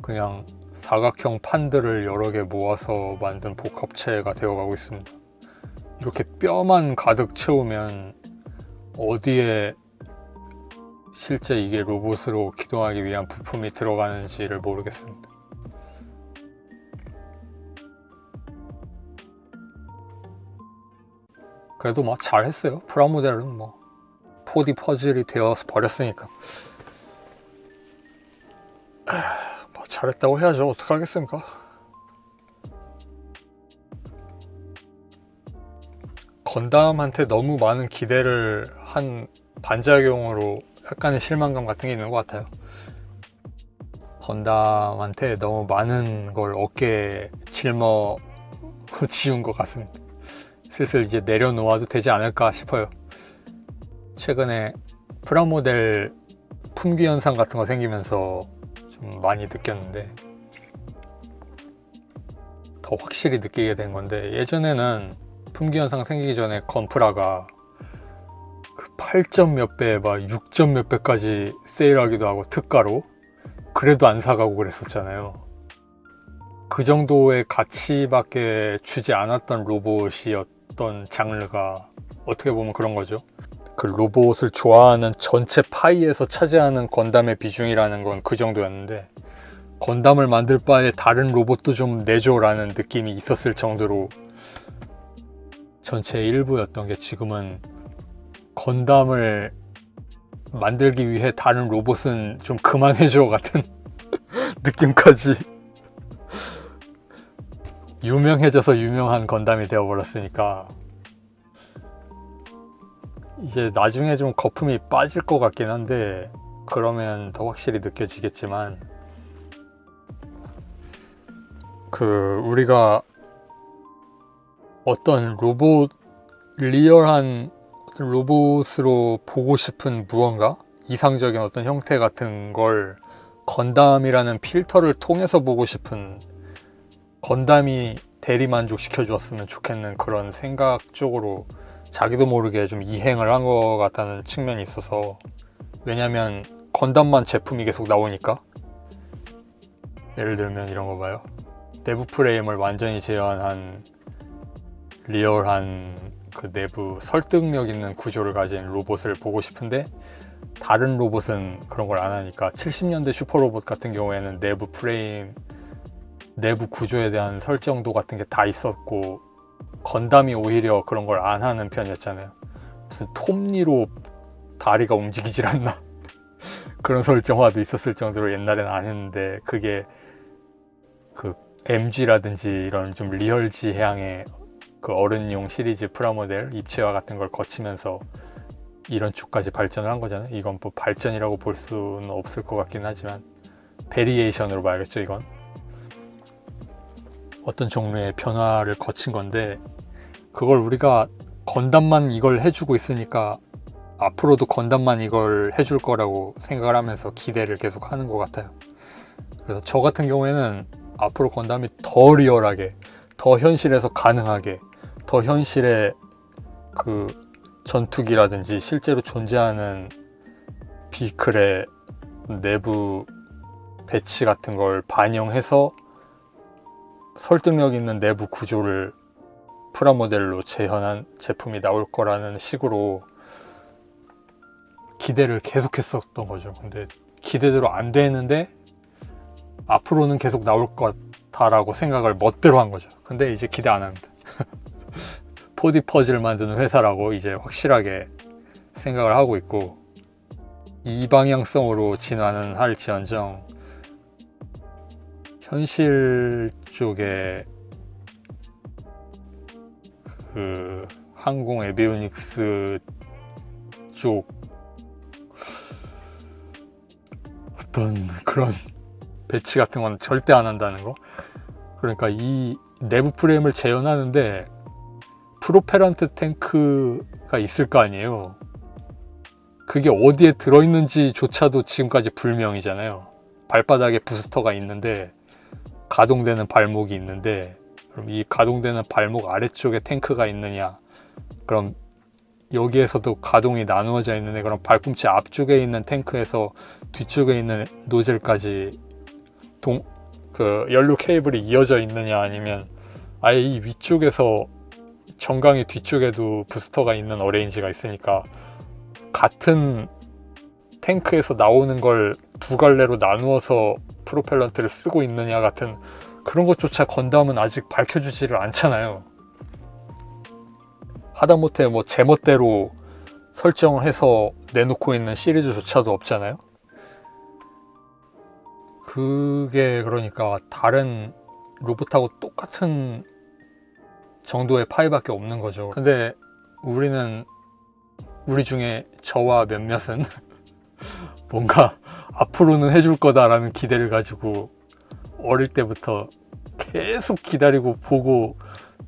그냥 사각형 판들을 여러 개 모아서 만든 복합체가 되어가고 있습니다. 이렇게 뼈만 가득 채우면 어디에 실제 이게 로봇으로 기동하기 위한 부품이 들어가는지를 모르겠습니다. 그래도 뭐 잘했어요. 프라모델은 뭐 4D 퍼즐이 되어서 버렸으니까 뭐 잘했다고 해야죠. 어떡하겠습니까? 건담한테 너무 많은 기대를 한 반작용으로 약간의 실망감 같은 게 있는 것 같아요. 건담한테 너무 많은 걸 어깨에 짊어지운 것 같습니다. 슬슬 이제 내려놓아도 되지 않을까 싶어요. 최근에 프라모델 품귀 현상 같은 거 생기면서 좀 많이 느꼈는데, 더 확실히 느끼게 된 건데, 예전에는 품귀 현상 생기기 전에 건프라가 그 8점 몇 배, 막 6점 몇 배까지 세일하기도 하고 특가로, 그래도 안 사가고 그랬었잖아요. 그 정도의 가치밖에 주지 않았던 로봇이었던 장르가 어떻게 보면 그런 거죠. 그 로봇을 좋아하는 전체 파이에서 차지하는 건담의 비중이라는 건 그 정도였는데, 건담을 만들 바에 다른 로봇도 좀 내줘라는 느낌이 있었을 정도로 전체의 일부였던 게, 지금은 건담을 만들기 위해 다른 로봇은 좀 그만해줘 같은 느낌까지 유명해져서 유명한 건담이 되어버렸으니까 이제 나중에 좀 거품이 빠질 것 같긴 한데, 그러면 더 확실히 느껴지겠지만, 우리가 어떤 리얼한 로봇으로 보고 싶은 무언가, 이상적인 어떤 형태 같은 걸 건담이라는 필터를 통해서 보고 싶은, 건담이 대리만족 시켜주었으면 좋겠는 그런 생각 쪽으로 자기도 모르게 좀 이행을 한 것 같다는 측면이 있어서, 왜냐면 건담만 제품이 계속 나오니까. 예를 들면 이런 거 봐요. 내부 프레임을 완전히 재현한 리얼한 그 내부 설득력 있는 구조를 가진 로봇을 보고 싶은데, 다른 로봇은 그런 걸 안 하니까 70년대 슈퍼로봇 같은 경우에는 내부 프레임, 내부 구조에 대한 설정도 같은 게 다 있었고, 건담이 오히려 그런 걸 안 하는 편이었잖아요. 무슨 톱니로 다리가 움직이질 않나 그런 설정화도 있었을 정도로 옛날엔 안 했는데, 그게 그 MG라든지 이런 좀 리얼지 해양의 그 어른용 시리즈 프라모델 입체화 같은 걸 거치면서 이런 쪽까지 발전을 한 거잖아요. 이건 뭐 발전이라고 볼 수는 없을 것 같긴 하지만 베리에이션으로 봐야겠죠. 이건 어떤 종류의 변화를 거친 건데, 그걸 우리가 건담만 이걸 해주고 있으니까 앞으로도 건담만 이걸 해줄 거라고 생각을 하면서 기대를 계속 하는 것 같아요. 그래서 저 같은 경우에는 앞으로 건담이 더 리얼하게, 더 현실에서 가능하게, 더 현실의 그 전투기라든지 실제로 존재하는 비클의 내부 배치 같은 걸 반영해서 설득력 있는 내부 구조를 프라모델로 재현한 제품이 나올 거라는 식으로 기대를 계속했었던 거죠. 근데 기대대로 안 되는데 앞으로는 계속 나올 것 같다라고 생각을 멋대로 한 거죠. 근데 이제 기대 안 합니다. 4D 퍼즐 만드는 회사라고 이제 확실하게 생각을 하고 있고, 이 방향성으로 진화는 할지언정 현실 쪽에 그 항공 에비오닉스 쪽 어떤 그런 배치 같은 건 절대 안 한다는 거. 그러니까 이 내부 프레임을 재현하는데 프로펠런트 탱크가 있을 거 아니에요. 그게 어디에 들어있는지조차도 지금까지 불명이잖아요. 발바닥에 부스터가 있는데 가동되는 발목이 있는데, 그럼 이 가동되는 발목 아래쪽에 탱크가 있느냐, 그럼 여기에서도 가동이 나누어져 있는데 그럼 발꿈치 앞쪽에 있는 탱크에서 뒤쪽에 있는 노즐까지 연료 케이블이 이어져 있느냐, 아니면 아예 이 위쪽에서 정강이 뒤쪽에도 부스터가 있는 어레인지가 있으니까 같은 탱크에서 나오는 걸 두 갈래로 나누어서 프로펠런트를 쓰고 있느냐 같은 그런 것조차 건담은 아직 밝혀주지를 않잖아요. 하다못해 뭐 제멋대로 설정을 해서 내놓고 있는 시리즈조차도 없잖아요. 그게 그러니까 다른 로봇하고 똑같은 정도의 파이밖에 없는 거죠. 근데 우리 중에 저와 몇몇은 뭔가 앞으로는 해줄 거다라는 기대를 가지고 어릴 때부터 계속 기다리고 보고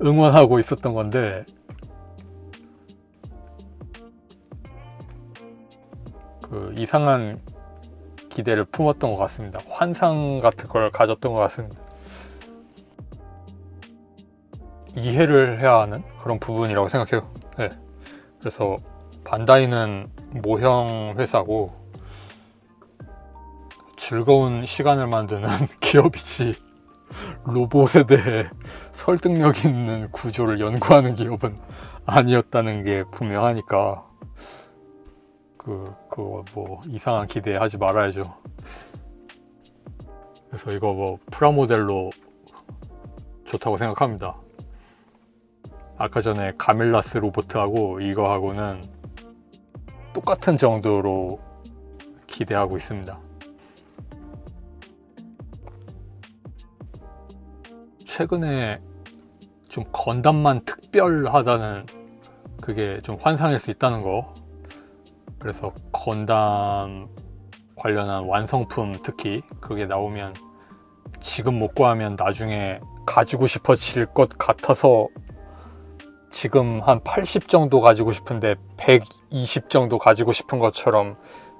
응원하고 있었던 건데, 그 이상한 기대를 품었던 것 같습니다. 환상 같은 걸 가졌던 것 같습니다. 이해를 해야 하는 그런 부분이라고 생각해요. 네. 그래서 반다이는 모형 회사고 즐거운 시간을 만드는 기업이지 로봇에 대해 설득력 있는 구조를 연구하는 기업은 아니었다는 게 분명하니까 그거 뭐 이상한 기대하지 말아야죠. 그래서 이거 뭐 프라모델로 좋다고 생각합니다. 아까 전에 가밀라스 로보트하고 이거하고는 똑같은 정도로 기대하고 있습니다. 최근에 좀 건담만 특별하다는 그게 좀 환상일 수 있다는 거. 그래서 건담 관련한 완성품 특히 그게 나오면 지금 못 구하면 나중에 가지고 싶어질 것 같아서 지금 한 80 정도 가지고 싶은데 120 정도 가지고 싶은 것처럼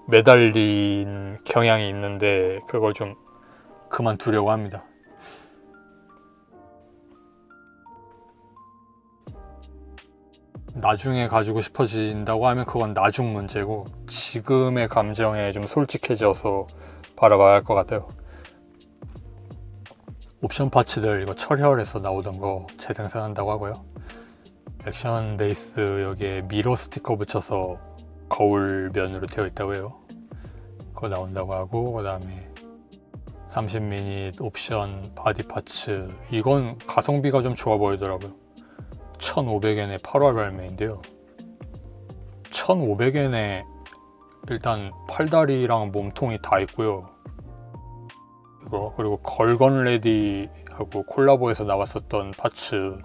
매달린 경향이 있는데 그걸 좀 그만두려고 합니다. 나중에 가지고 싶어진다고 하면 그건 나중 문제고 지금의 감정에 좀 솔직해져서 바라봐야 할 것 같아요. 옵션 파츠들 이거 철혈에서 나오던 거 재생산한다고 하고요. 액션 베이스 여기에 미러 스티커 붙여서 거울면으로 되어 있다고 해요. 그거 나온다고 하고, 그 다음에 30미닛 옵션 바디 파츠, 이건 가성비가 좀 좋아 보이더라고요. 1,500엔에 8월 발매인데요. 1,500엔에 일단 팔다리랑 몸통이 다 있고요. 이거 그리고 걸건 레디하고 콜라보해서 나왔었던 파츠,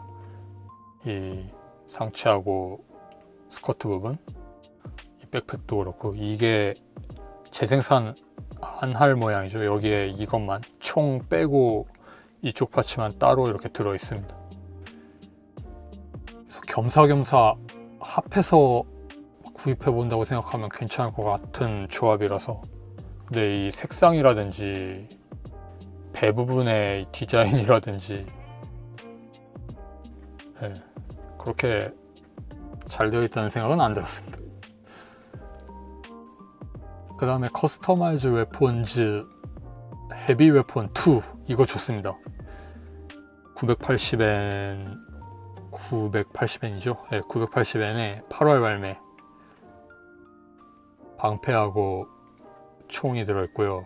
이 상체하고 스커트 부분, 이 백팩도 그렇고 이게 재생산 안 할 모양이죠. 여기에 이것만 총 빼고 이쪽 파츠만 따로 이렇게 들어 있습니다. 그래서 겸사겸사 합해서 구입해 본다고 생각하면 괜찮을 것 같은 조합이라서. 근데 이 색상이라든지 배 부분의 디자인이라든지 네, 그렇게 잘 되어 있다는 생각은 안 들었습니다. 그 다음에 커스터마이즈 웨폰즈 헤비 웨폰 2, 이거 좋습니다. 980엔이죠. 네, 980엔에 8월 발매. 방패하고 총이 들어있고요.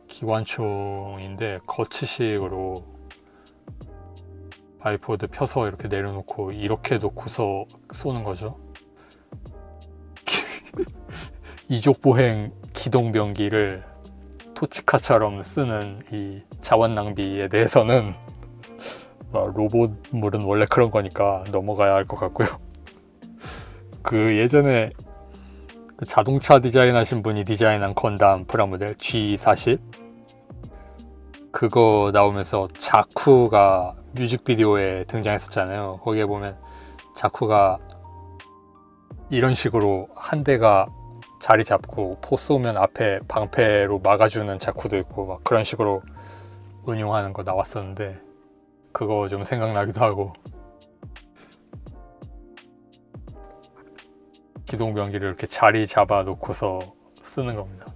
기관총인데 거치식으로 바이포드 펴서 이렇게 내려놓고 이렇게 놓고서 쏘는 거죠. 이족보행 기동병기를 토치카처럼 쓰는 이 자원 낭비에 대해서는 로봇물은 원래 그런 거니까 넘어가야 할 것 같고요. 그 예전에 그 자동차 디자인 하신 분이 디자인한 건담 프라모델 G40, 그거 나오면서 자쿠가 뮤직비디오에 등장했었잖아요. 거기에 보면 자쿠가 이런 식으로 한 대가 자리 잡고 포 쏘면 앞에 방패로 막아주는 자쿠도 있고 막 그런 식으로 운용하는 거 나왔었는데 그거 좀 생각나기도 하고, 기동병기를 이렇게 자리 잡아 놓고서 쓰는 겁니다.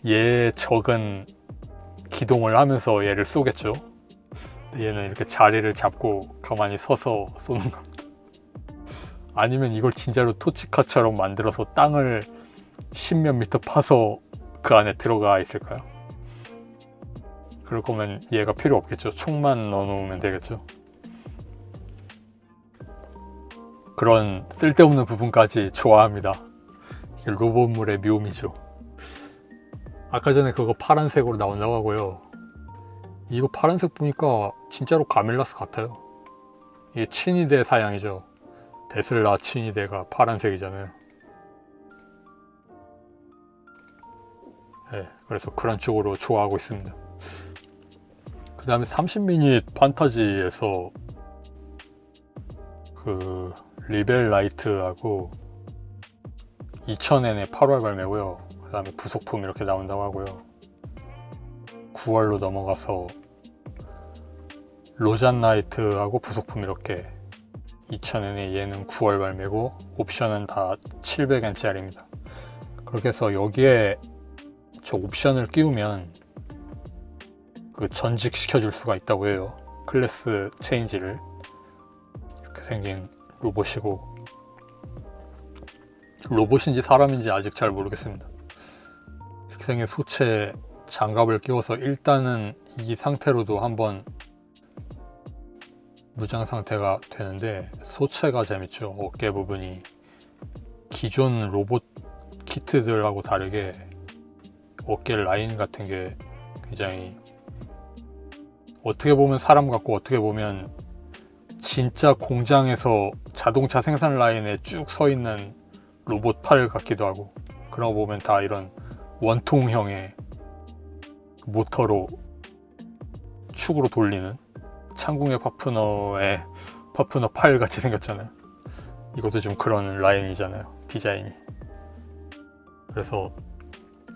얘 적은 기동을 하면서 얘를 쏘겠죠. 얘는 이렇게 자리를 잡고 가만히 서서 쏘는 거. 아니면 이걸 진짜로 토치카처럼 만들어서 땅을 십몇 미터 파서 그 안에 들어가 있을까요? 그럴 거면 얘가 필요 없겠죠. 총만 넣어놓으면 되겠죠. 그런 쓸데없는 부분까지 좋아합니다. 이게 로봇물의 묘미죠. 아까 전에 그거 파란색으로 나온다고 하고요. 이거 파란색 보니까 진짜로 가밀라스 같아요. 이게 친위대 사양이죠. 테슬라 친위대가 파란색이잖아요. 네, 그래서 그런 쪽으로 좋아하고 있습니다. 그 다음에 30미닛 판타지에서 그 리벨라이트하고 2000엔의 8월 발매고요. 그 다음에 부속품 이렇게 나온다고 하고요. 9월로 넘어가서 로잔나이트하고 부속품 이렇게 2000엔에 얘는 9월 발매고 옵션은 다 700엔짜리입니다. 그렇게 해서 여기에 저 옵션을 끼우면 그 전직 시켜줄 수가 있다고 해요. 클래스 체인지를. 이렇게 생긴 로봇이고, 로봇인지 사람인지 아직 잘 모르겠습니다. 이렇게 생긴 소체 장갑을 끼워서 일단은 이 상태로도 한번 무장 상태가 되는데, 소체가 재밌죠. 어깨 부분이 기존 로봇 키트들하고 다르게 어깨 라인 같은 게 굉장히 어떻게 보면 사람 같고 어떻게 보면 진짜 공장에서 자동차 생산 라인에 쭉 서 있는 로봇 팔 같기도 하고, 그런 거 보면 다 이런 원통형의 모터로 축으로 돌리는 창궁의 파푸너의 파푸너 팔 같이 생겼잖아요. 이것도 좀 그런 라인이잖아요, 디자인이. 그래서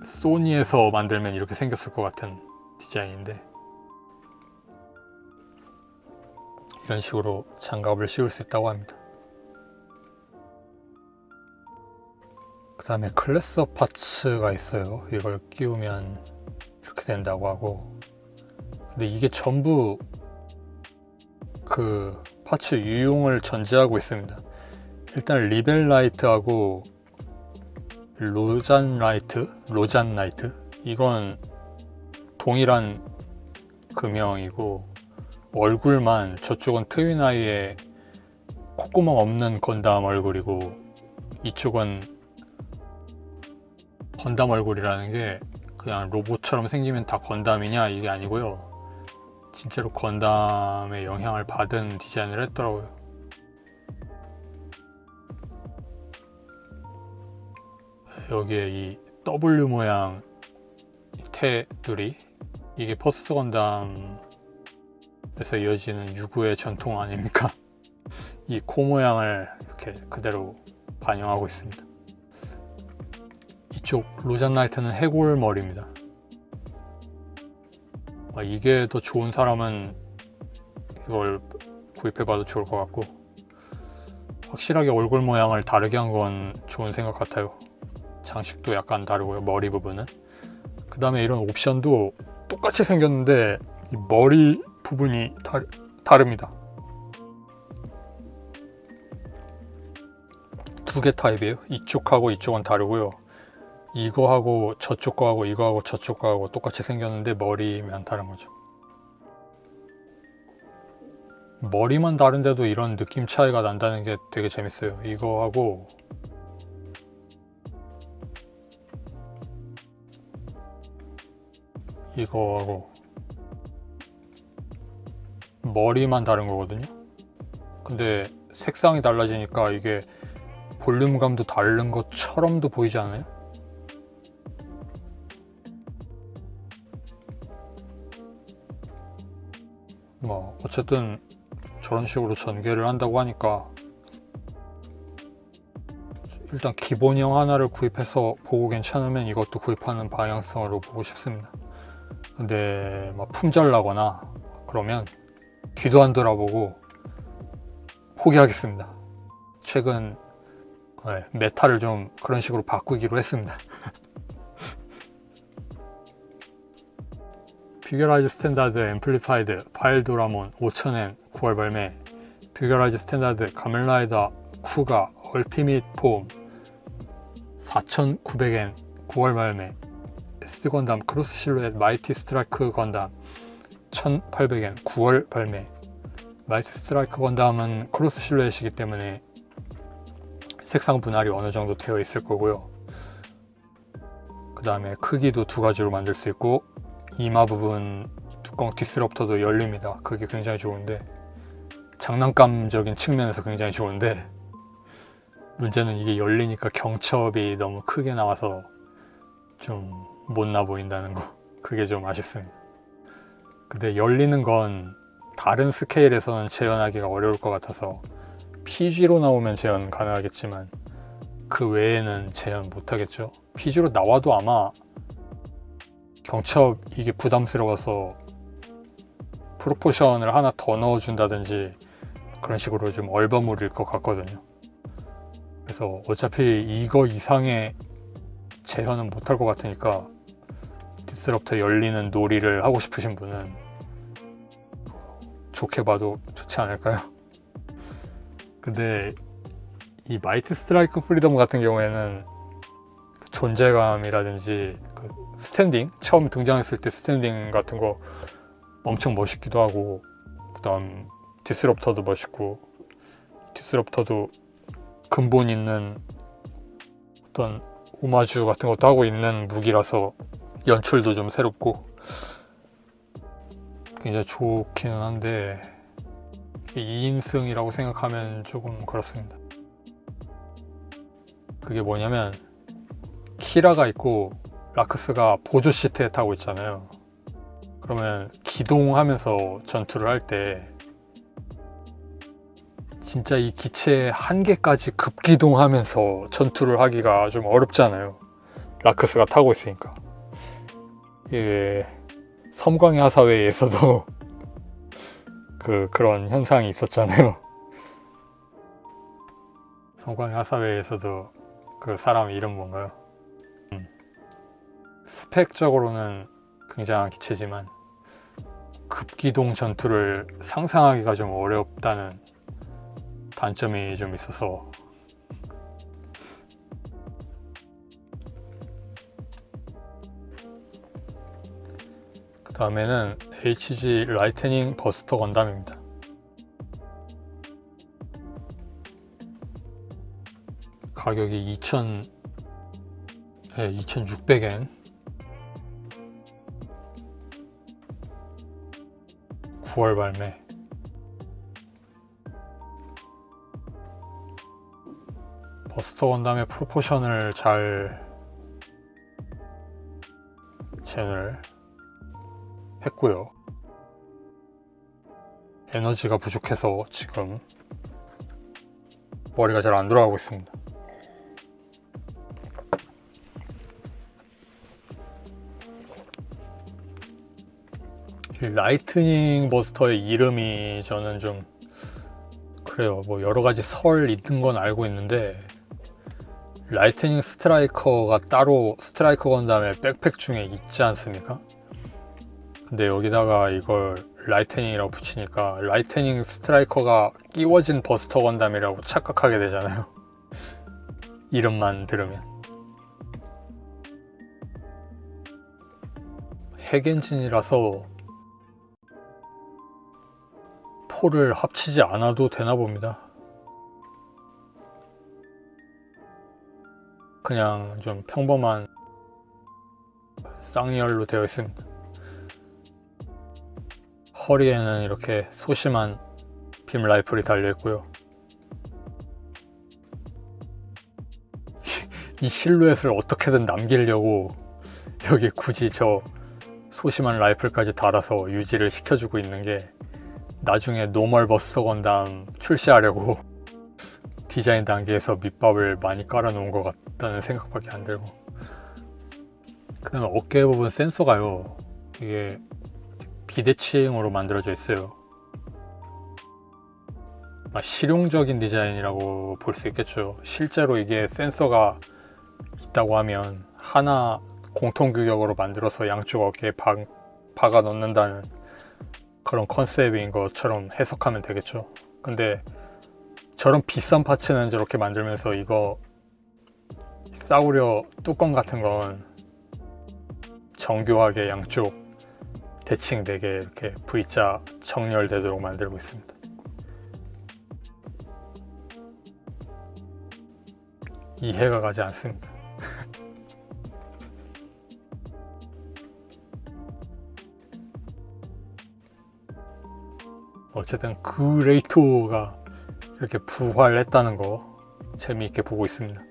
소니에서 만들면 이렇게 생겼을 것 같은 디자인인데, 이런 식으로 장갑을 씌울 수 있다고 합니다. 그 다음에 클래스업 파츠가 있어요. 이걸 끼우면 이렇게 된다고 하고, 근데 이게 전부 그 파츠 유용을 전제하고 있습니다. 일단 리벨라이트하고 로잔라이트 이건 동일한 금형이고, 얼굴만 저쪽은 트윈아이의 콧구멍 없는 건담 얼굴이고, 이쪽은 건담 얼굴이라는 게 그냥 로봇처럼 생기면 다 건담이냐 이게 아니고요. 진짜로 건담의 영향을 받은 디자인을 했더라고요. 여기에 이 W 모양 테두리, 이게 퍼스트 건담에서 이어지는 유구의 전통 아닙니까? 이 코 모양을 이렇게 그대로 반영하고 있습니다. 이쪽 로잔나이트는 해골 머리입니다. 이게 더 좋은 사람은 이걸 구입해봐도 좋을 것 같고, 확실하게 얼굴 모양을 다르게 한 건 좋은 생각 같아요. 장식도 약간 다르고요, 머리 부분은. 그 다음에 이런 옵션도 똑같이 생겼는데 이 머리 부분이 다릅니다. 두 개 타입이에요. 이쪽하고 이쪽은 다르고요. 이거하고 저쪽 거하고 이거하고 저쪽 거하고 똑같이 생겼는데 머리만 다른 거죠. 머리만 다른데도 이런 느낌 차이가 난다는 게 되게 재밌어요. 이거하고 이거하고 머리만 다른 거거든요. 근데 색상이 달라지니까 이게 볼륨감도 다른 것처럼도 보이지 않아요? 어쨌든 저런 식으로 전개를 한다고 하니까 일단 기본형 하나를 구입해서 보고 괜찮으면 이것도 구입하는 방향성으로 보고 싶습니다. 근데 막 품절 나거나 그러면 뒤도 안 돌아보고 포기하겠습니다. 최근 메타를 좀 그런 식으로 바꾸기로 했습니다. 피규어라이즈 스탠다드 앰플리파이드 파일 도라몬 5000엔 9월 발매. 피규어라이즈 스탠다드 가면라이더 쿠가 얼티밋 폼 4900엔 9월 발매. SD 건담 크로스 실루엣 마이티 스트라이크 건담 1800엔 9월 발매. 마이티 스트라이크 건담은 크로스 실루엣이기 때문에 색상 분할이 어느 정도 되어 있을 거고요. 그 다음에 크기도 두 가지로 만들 수 있고 이마 부분 뚜껑 디스럽터도 열립니다. 그게 굉장히 좋은데, 장난감적인 측면에서 굉장히 좋은데, 문제는 이게 열리니까 경첩이 너무 크게 나와서 좀 못나 보인다는 거. 그게 좀 아쉽습니다. 근데 열리는 건 다른 스케일에서는 재현하기가 어려울 것 같아서 PG로 나오면 재현 가능하겠지만 그 외에는 재현 못하겠죠. PG로 나와도 아마 경첩 이게 부담스러워서 프로포션을 하나 더 넣어준다든지 그런 식으로 좀 얼버무릴 것 같거든요. 그래서 어차피 이거 이상의 재현은 못할 것 같으니까 디스럽터 열리는 놀이를 하고 싶으신 분은 좋게 봐도 좋지 않을까요? 근데 이 마이티 스트라이크 프리덤 같은 경우에는 존재감이라든지 그 스탠딩, 처음 등장했을 때 스탠딩 같은 거 엄청 멋있기도 하고, 그 다음 디스럽터도 멋있고, 디스럽터도 근본 있는 어떤 오마주 같은 것도 하고 있는 무기라서 연출도 좀 새롭고 굉장히 좋기는 한데 2인승이라고 생각하면 조금 그렇습니다. 그게 뭐냐면 키라가 있고 라크스가 보조 시트에 타고 있잖아요. 그러면 기동하면서 전투를 할 때 진짜 이 기체 한 개까지 급기동하면서 전투를 하기가 좀 어렵잖아요. 라크스가 타고 있으니까. 이게 섬광의 하사회에서도 그런 현상이 있었잖아요. 섬광의 하사회에서도 그 사람 이름 뭔가요? 스펙적으로는 굉장한 기체지만 급기동 전투를 상상하기가 좀 어렵다는 단점이 좀 있어서 그 다음에는 HG 라이트닝 버스터 건담입니다. 가격이 2,600엔 9월 발매. 버스터 건담의 프로포션을 잘 재현을 했고요. 에너지가 부족해서 지금 머리가 잘 안 돌아가고 있습니다. 이 라이트닝 버스터의 이름이 저는 좀 그래요. 뭐 여러 가지 설 있는 건 알고 있는데 라이트닝 스트라이커가 따로 스트라이커 건담의 백팩 중에 있지 않습니까? 근데 여기다가 이걸 라이트닝이라고 붙이니까 라이트닝 스트라이커가 끼워진 버스터 건담이라고 착각하게 되잖아요. 이름만 들으면. 핵엔진이라서 포를 합치지 않아도 되나 봅니다. 그냥 좀 평범한 쌍열로 되어 있습니다. 허리에는 이렇게 소심한 빔 라이플이 달려 있고요. 이 실루엣을 어떻게든 남기려고 여기 굳이 저 소심한 라이플까지 달아서 유지를 시켜주고 있는 게 나중에 노멀 버스터 건담 출시하려고 디자인 단계에서 밑밥을 많이 깔아놓은 것 같다는 생각밖에 안 들고, 그 다음에 어깨 부분 센서가요, 이게 비대칭으로 만들어져 있어요. 실용적인 디자인이라고 볼 수 있겠죠. 실제로 이게 센서가 있다고 하면 하나 공통 규격으로 만들어서 양쪽 어깨에 박아 넣는다는 그런 컨셉인 것처럼 해석하면 되겠죠. 근데 저런 비싼 파츠는 저렇게 만들면서 이거 싸구려 뚜껑 같은 건 정교하게 양쪽 대칭되게 이렇게 V자 정렬되도록 만들고 있습니다. 이해가 가지 않습니다. 어쨌든 그레이토가 이렇게 부활했다는 거 재미있게 보고 있습니다.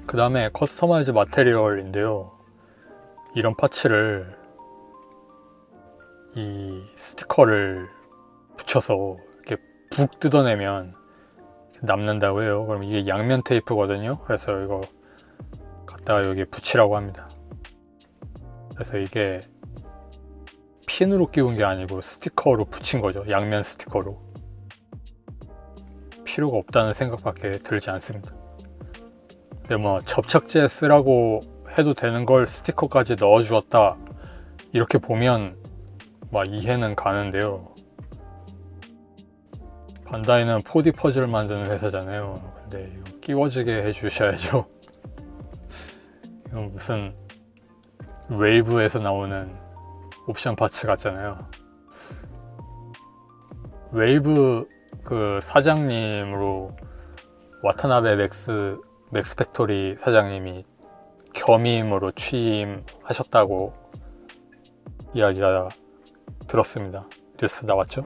그 다음에 커스터마이즈 마테리얼인데요, 이런 파츠를 이 스티커를 붙여서 이렇게 북 뜯어내면 남는다고 해요. 그럼 이게 양면 테이프거든요. 그래서 이거 갖다가 여기에 붙이라고 합니다. 그래서 이게 핀으로 끼운 게 아니고 스티커로 붙인 거죠. 양면 스티커로. 필요가 없다는 생각밖에 들지 않습니다. 근데 뭐 접착제 쓰라고 해도 되는 걸 스티커까지 넣어 주었다, 이렇게 보면 이해는 가는데요. 반다이는 4D 퍼즐 만드는 회사잖아요. 근데 이거 끼워지게 해주셔야죠. 이건 무슨 웨이브에서 나오는 옵션 파츠 같잖아요. 웨이브 그 사장님으로 와타나베 맥스 팩토리 사장님이 겸임으로 취임하셨다고 이야기가 들었습니다. 뉴스 나왔죠?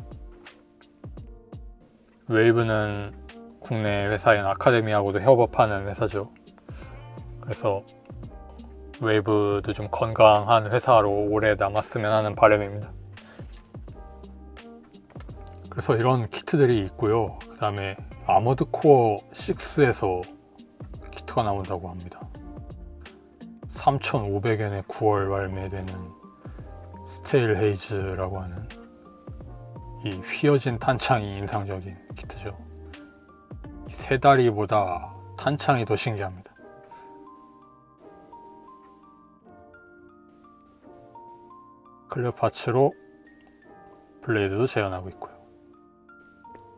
웨이브는 국내 회사인 아카데미하고도 협업하는 회사죠. 그래서 웨이브도 좀 건강한 회사로 오래 남았으면 하는 바람입니다. 그래서 이런 키트들이 있고요. 그 다음에 아머드 코어 6에서 키트가 나온다고 합니다. 3,500엔에 9월 발매되는 스테일 헤이즈라고 하는 이 휘어진 탄창이 인상적인 키트죠. 세 다리보다 탄창이 더 신기합니다. 클리어 파츠로 블레이드도 재현하고 있고요.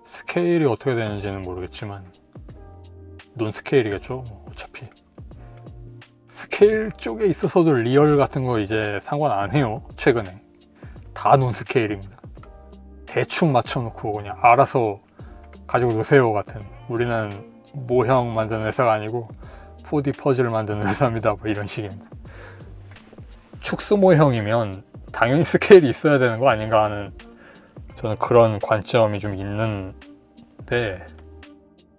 스케일이 어떻게 되는지는 모르겠지만 논 스케일이겠죠. 어차피 스케일 쪽에 있어서도 리얼 같은 거 이제 상관 안 해요. 최근에 다 논 스케일입니다. 대충 맞춰놓고 그냥 알아서 가지고 노세요 같은, 우리는 모형 만드는 회사가 아니고 4D 퍼즐 만드는 회사입니다, 이런 식입니다. 축소 모형이면 당연히 스케일이 있어야 되는 거 아닌가 하는, 저는 그런 관점이 좀 있는데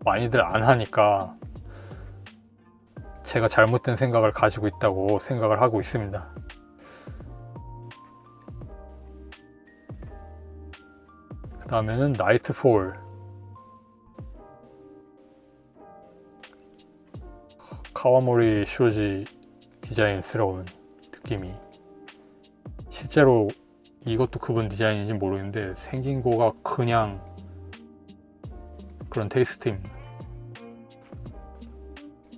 많이들 안 하니까 제가 잘못된 생각을 가지고 있다고 생각을 하고 있습니다. 그 다음에는 나이트폴. 카와모리 쇼지 디자인스러운 느낌이, 실제로 이것도 그분 디자인인지 모르겠는데 생긴 거가 그냥 그런 테이스트입니다.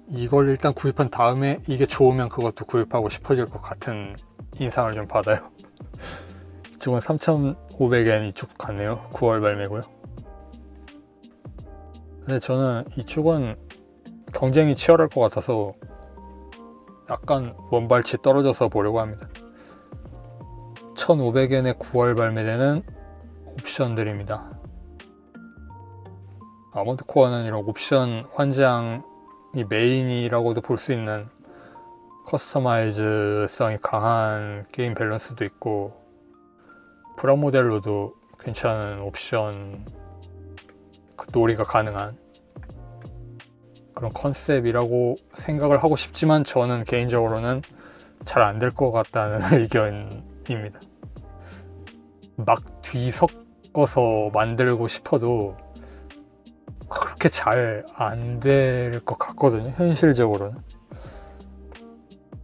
이걸 일단 구입한 다음에 이게 좋으면 그것도 구입하고 싶어질 것 같은 인상을 좀 받아요. 이쪽은 3,500엔, 이쪽 같네요. 9월 발매고요. 근데 저는 이쪽은 경쟁이 치열할 것 같아서 약간 원발치 떨어져서 보려고 합니다. 1,500엔에 9월 발매되는 옵션들입니다. 아머드 코어는 이런 옵션 환장이 메인이라고도 볼 수 있는 커스터마이즈성이 강한 게임 밸런스도 있고, 프라모델로도 괜찮은 옵션 놀이가 가능한 그런 컨셉이라고 생각을 하고 싶지만 저는 개인적으로는 잘 안 될 것 같다는 의견입니다. 막 뒤섞어서 만들고 싶어도 그렇게 잘 안 될 것 같거든요, 현실적으로는.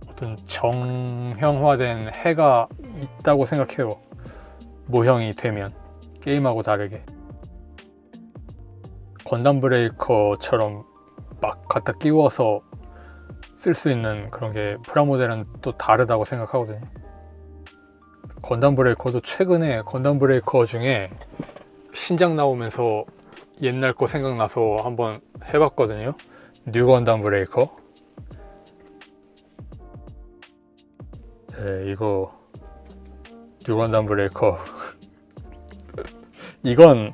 어떤 정형화된 해가 있다고 생각해요, 모형이 되면. 게임하고 다르게 건담 브레이커처럼 막 갖다 끼워서 쓸 수 있는 그런 게 프라모델은 또 다르다고 생각하거든요. 건담 브레이커도 최근에 건담 브레이커 중에 신작 나오면서 옛날 거 생각나서 한번 해봤거든요. 뉴 건담 브레이커. 네, 이거 뉴 건담 브레이커. 이건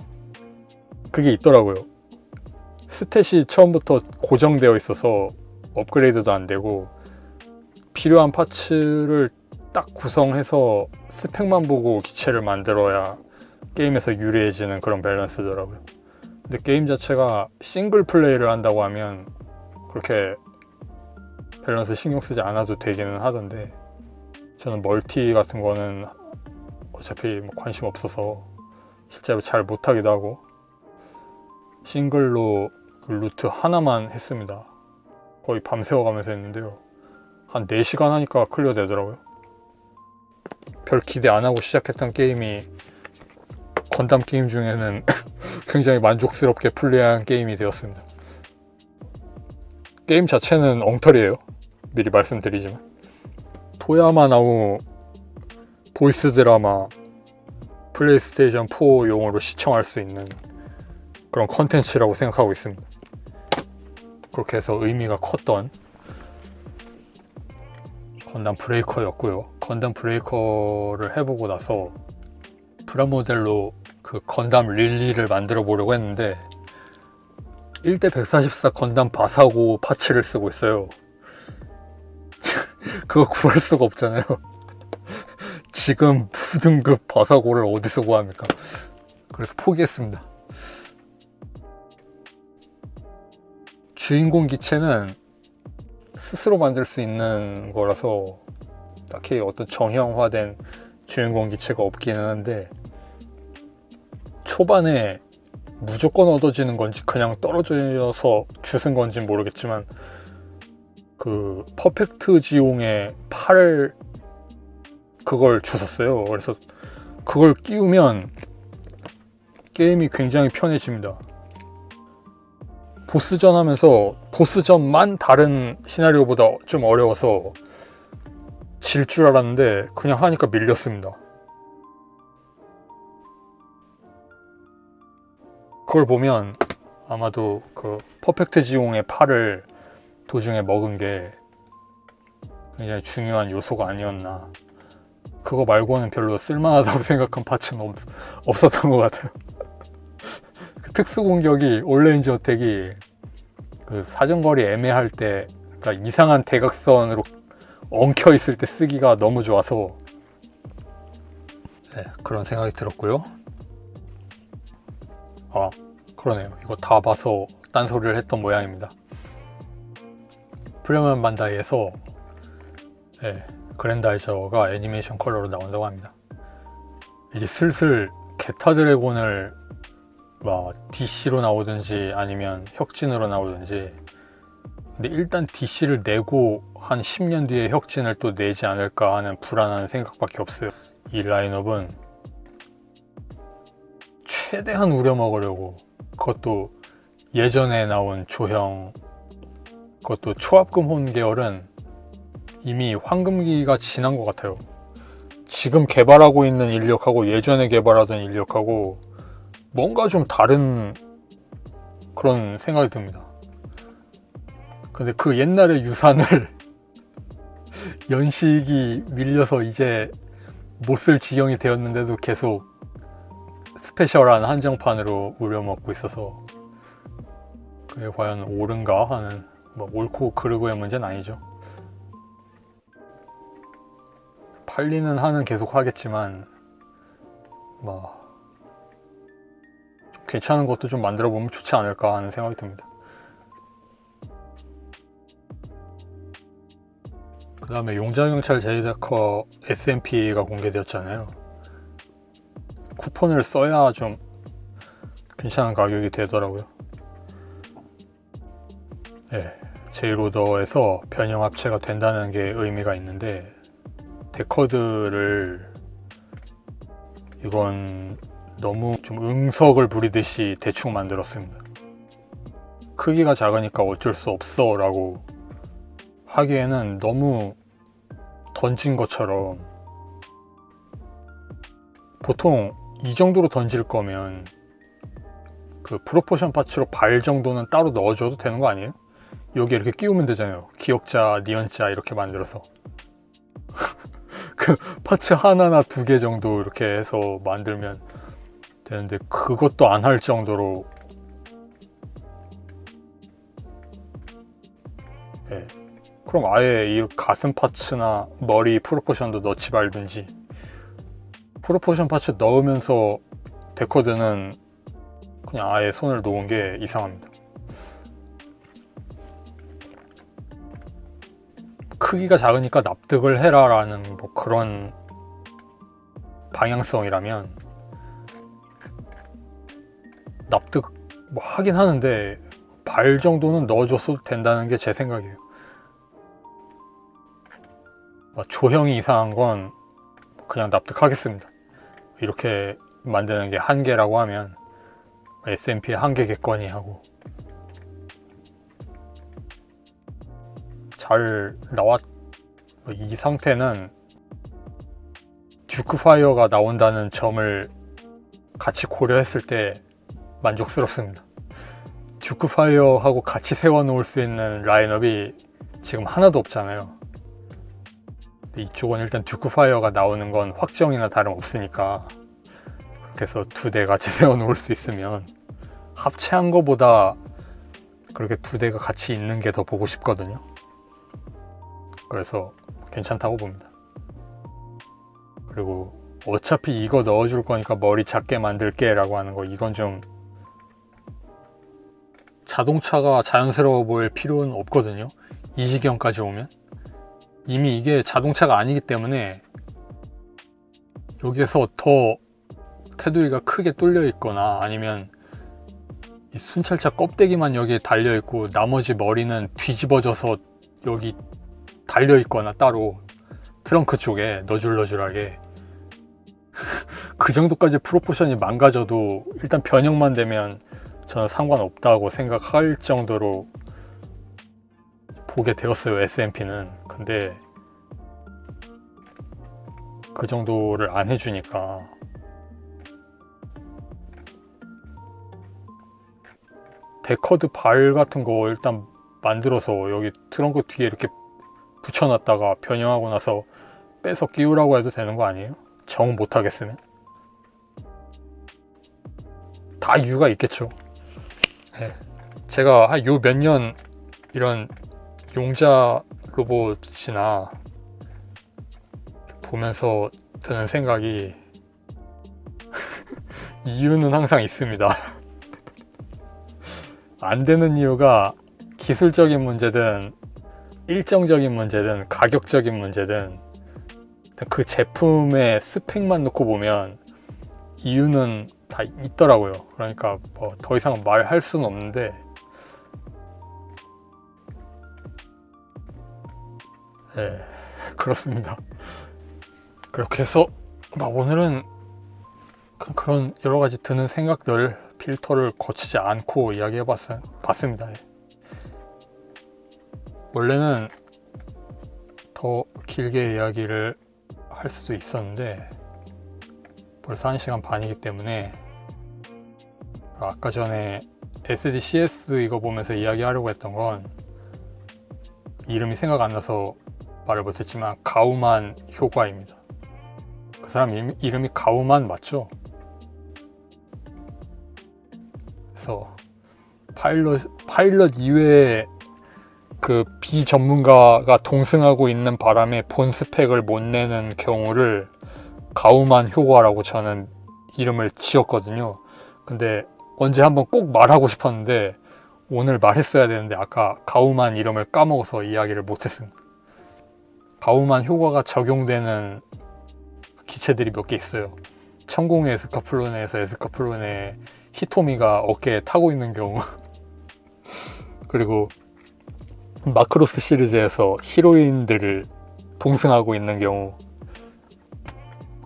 그게 있더라고요. 스탯이 처음부터 고정되어 있어서 업그레이드도 안 되고, 필요한 파츠를 딱 구성해서 스펙만 보고 기체를 만들어야 게임에서 유리해지는 그런 밸런스더라고요. 근데 게임 자체가 싱글 플레이를 한다고 하면 그렇게 밸런스 신경 쓰지 않아도 되기는 하던데, 저는 멀티 같은 거는 어차피 뭐 관심 없어서 실제로 잘 못하기도 하고 싱글로 그 루트 하나만 했습니다. 거의 밤새워가면서 했는데요, 한 4시간 하니까 클리어 되더라고요. 별 기대 안 하고 시작했던 게임이 건담 게임 중에는 굉장히 만족스럽게 플레이한 게임이 되었습니다. 게임 자체는 엉터리예요, 미리 말씀드리지만. 토야마 나우 보이스 드라마 플레이스테이션 4용으로 시청할 수 있는 그런 컨텐츠라고 생각하고 있습니다. 그렇게 해서 의미가 컸던 건담 브레이커였고요. 건담 브레이커를 해보고 나서 프라모델로 그 건담 릴리를 만들어 보려고 했는데 1대 144 건담 바사고 파츠를 쓰고 있어요. 그거 구할 수가 없잖아요. 지금 부등급 바사고를 어디서 구합니까? 그래서 포기했습니다. 주인공 기체는 스스로 만들 수 있는 거라서 딱히 어떤 정형화된 주인공 기체가 없기는 한데, 초반에 무조건 얻어지는 건지 그냥 떨어져서 주신 건지 모르겠지만 그 퍼펙트 지용의 팔 그걸 주셨어요. 그래서 그걸 끼우면 게임이 굉장히 편해집니다. 보스전 하면서 보스전만 다른 시나리오보다 좀 어려워서 질 줄 알았는데 그냥 하니까 밀렸습니다. 그걸 보면 아마도 그 퍼펙트 지용의 팔을 도중에 먹은 게 굉장히 중요한 요소가 아니었나. 그거 말고는 별로 쓸만하다고 생각한 파츠는 없었던 것 같아요. 그 특수 공격이 올레인지 어택이 그 사정거리 애매할 때, 그러니까 이상한 대각선으로 엉켜 있을 때 쓰기가 너무 좋아서 네, 그런 생각이 들었고요. 아, 그러네요. 이거 다 봐서 딴소리를 했던 모양입니다. 프리미엄 반다이에서 네, 그랜다이저가 애니메이션 컬러로 나온다고 합니다. 이제 슬슬 게타 드래곤을 DC로 나오든지 아니면 혁진으로 나오든지, 근데 일단 DC를 내고 한 10년 뒤에 혁진을 또 내지 않을까 하는 불안한 생각밖에 없어요. 이 라인업은 최대한 우려먹으려고, 그것도 예전에 나온 조형, 그것도 초합금혼 계열은 이미 황금기가 지난 것 같아요. 지금 개발하고 있는 인력하고 예전에 개발하던 인력하고 뭔가 좀 다른 그런 생각이 듭니다. 근데 그 옛날의 유산을 연식이 밀려서 이제 못 쓸 지경이 되었는데도 계속 스페셜한 한정판으로 우려먹고 있어서 그게 과연 옳은가 하는, 옳고 그르고의 문제는 아니죠. 팔리는 한은 계속 하겠지만 좀 괜찮은 것도 좀 만들어 보면 좋지 않을까 하는 생각이 듭니다. 그 다음에 용자경찰 제이데커 SMP가 공개되었잖아요. 핸드폰을 써야 좀 괜찮은 가격이 되더라고요. 네, 제이로더에서 변형 합체가 된다는 게 의미가 있는데, 데커드를 이건 너무 좀 응석을 부리듯이 대충 만들었습니다. 크기가 작으니까 어쩔 수 없어 라고 하기에는 너무 던진 것처럼, 보통 이 정도로 던질 거면 그 프로포션 파츠로 발 정도는 따로 넣어줘도 되는 거 아니에요? 여기 이렇게 끼우면 되잖아요. 기역자, 니은자 이렇게 만들어서 그 파츠 하나나 2개 정도 이렇게 해서 만들면 되는데, 그것도 안 할 정도로 네. 그럼 아예 이 가슴 파츠나 머리 프로포션도 넣지 말든지. 프로포션 파츠 넣으면서 데커드는 그냥 아예 손을 놓은 게 이상합니다. 크기가 작으니까 납득을 해라 라는 뭐 그런 방향성이라면 납득 뭐 하긴 하는데, 발 정도는 넣어줬어도 된다는 게 제 생각이에요. 조형이 이상한 건 그냥 납득하겠습니다. 이렇게 만드는 게 한계라고 하면 SMP의 한계겠거니 하고. 잘 나왔. 이 상태는 듀크파이어가 나온다는 점을 같이 고려했을 때 만족스럽습니다. 듀크파이어하고 같이 세워놓을 수 있는 라인업이 지금 하나도 없잖아요. 이쪽은 일단 듀크파이어가 나오는 건 확정이나 다름없으니까, 그렇게 해서 2대 같이 세워놓을 수 있으면 합체한 거보다 그렇게 2대가 같이 있는 게 더 보고 싶거든요. 그래서 괜찮다고 봅니다. 그리고 어차피 이거 넣어줄 거니까 머리 작게 만들게 라고 하는 거, 이건 좀 자동차가 자연스러워 보일 필요는 없거든요. 이 지경까지 오면 이미 이게 자동차가 아니기 때문에 여기에서 더 테두리가 크게 뚫려 있거나, 아니면 이 순찰차 껍데기만 여기에 달려 있고 나머지 머리는 뒤집어져서 여기 달려 있거나 따로 트렁크 쪽에 너줄너줄하게 그 정도까지 프로포션이 망가져도 일단 변형만 되면 저는 상관없다고 생각할 정도로 보게 되었어요, SMP는. 근데 그 정도를 안 해주니까 데커드 발 같은 거 일단 만들어서 여기 트렁크 뒤에 이렇게 붙여놨다가 변형하고 나서 빼서 끼우라고 해도 되는 거 아니에요? 정 못하겠으면? 다 이유가 있겠죠. 네. 제가 한 요 몇 년 이런 용자 로봇이나 보면서 드는 생각이 이유는 항상 있습니다. 안 되는 이유가 기술적인 문제든 일정적인 문제든 가격적인 문제든 그 제품의 스펙만 놓고 보면 이유는 다 있더라고요. 그러니까 뭐 더 이상 말할 수는 없는데, 네, 그렇습니다. 그렇게 해서 오늘은 그런 여러 가지 드는 생각들 필터를 거치지 않고 이야기해 봤습니다. 원래는 더 길게 이야기를 할 수도 있었는데 벌써 1시간 반이기 때문에, 아까 전에 SDCS 이거 보면서 이야기하려고 했던 건 이름이 생각 안 나서 말을 못했지만 가우만 효과입니다. 그 사람 이름이 가우만 맞죠? 그래서 파일럿 이외에 그 비전문가가 동승하고 있는 바람에 본 스펙을 못 내는 경우를 가우만 효과라고 저는 이름을 지었거든요. 근데 언제 한번 꼭 말하고 싶었는데 오늘 말했어야 되는데 아까 가우만 이름을 까먹어서 이야기를 못했습니다. 가우만 효과가 적용되는 기체들이 몇 개 있어요. 천공의 에스카플로네에서 에스카플로네 히토미가 어깨에 타고 있는 경우 그리고 마크로스 시리즈에서 히로인들을 동승하고 있는 경우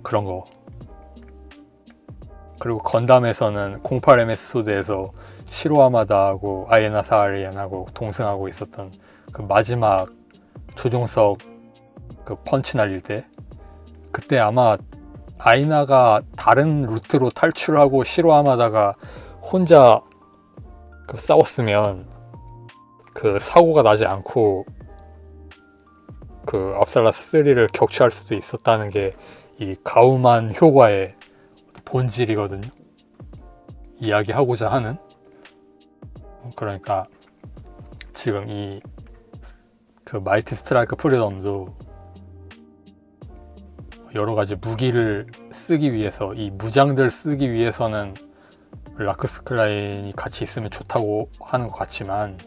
그런 거. 그리고 건담에서는 08MS 소드에서 시로아마다하고 아예나 사하리안하고 동승하고 있었던 그 마지막 조종석 그 펀치 날릴 때 그때 아마 아이나가 다른 루트로 탈출하고 시로아마다가 혼자 그 싸웠으면 그 사고가 나지 않고 그 압살라스 3를 격추할 수도 있었다는 게 이 가우만 효과의 본질이거든요. 이야기하고자 하는. 그러니까 지금 이 그 마이티 스트라이크 프리덤도 여러 가지 무기를 쓰기 위해서 이 무장들 쓰기 위해서는 라크스클라인이 같이 있으면 좋다고 하는 것 같지만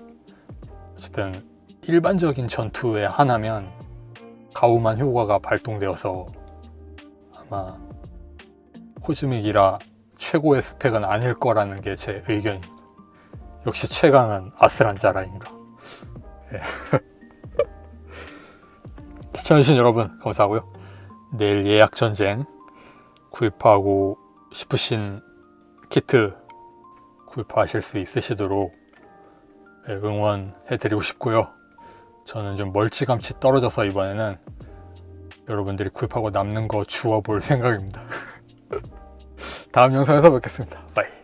어쨌든 일반적인 전투에 하나면 가우만 효과가 발동되어서 아마 코즈믹이라 최고의 스펙은 아닐 거라는 게 제 의견입니다. 역시 최강은 아스란자라인가. 네. 시청해주신 여러분 감사하고요. 내일 예약전쟁 구입하고 싶으신 키트 구입하실 수 있으시도록 응원해드리고 싶고요. 저는 좀 멀찌감치 떨어져서 이번에는 여러분들이 구입하고 남는 거 주워볼 생각입니다. 다음 영상에서 뵙겠습니다. 바이.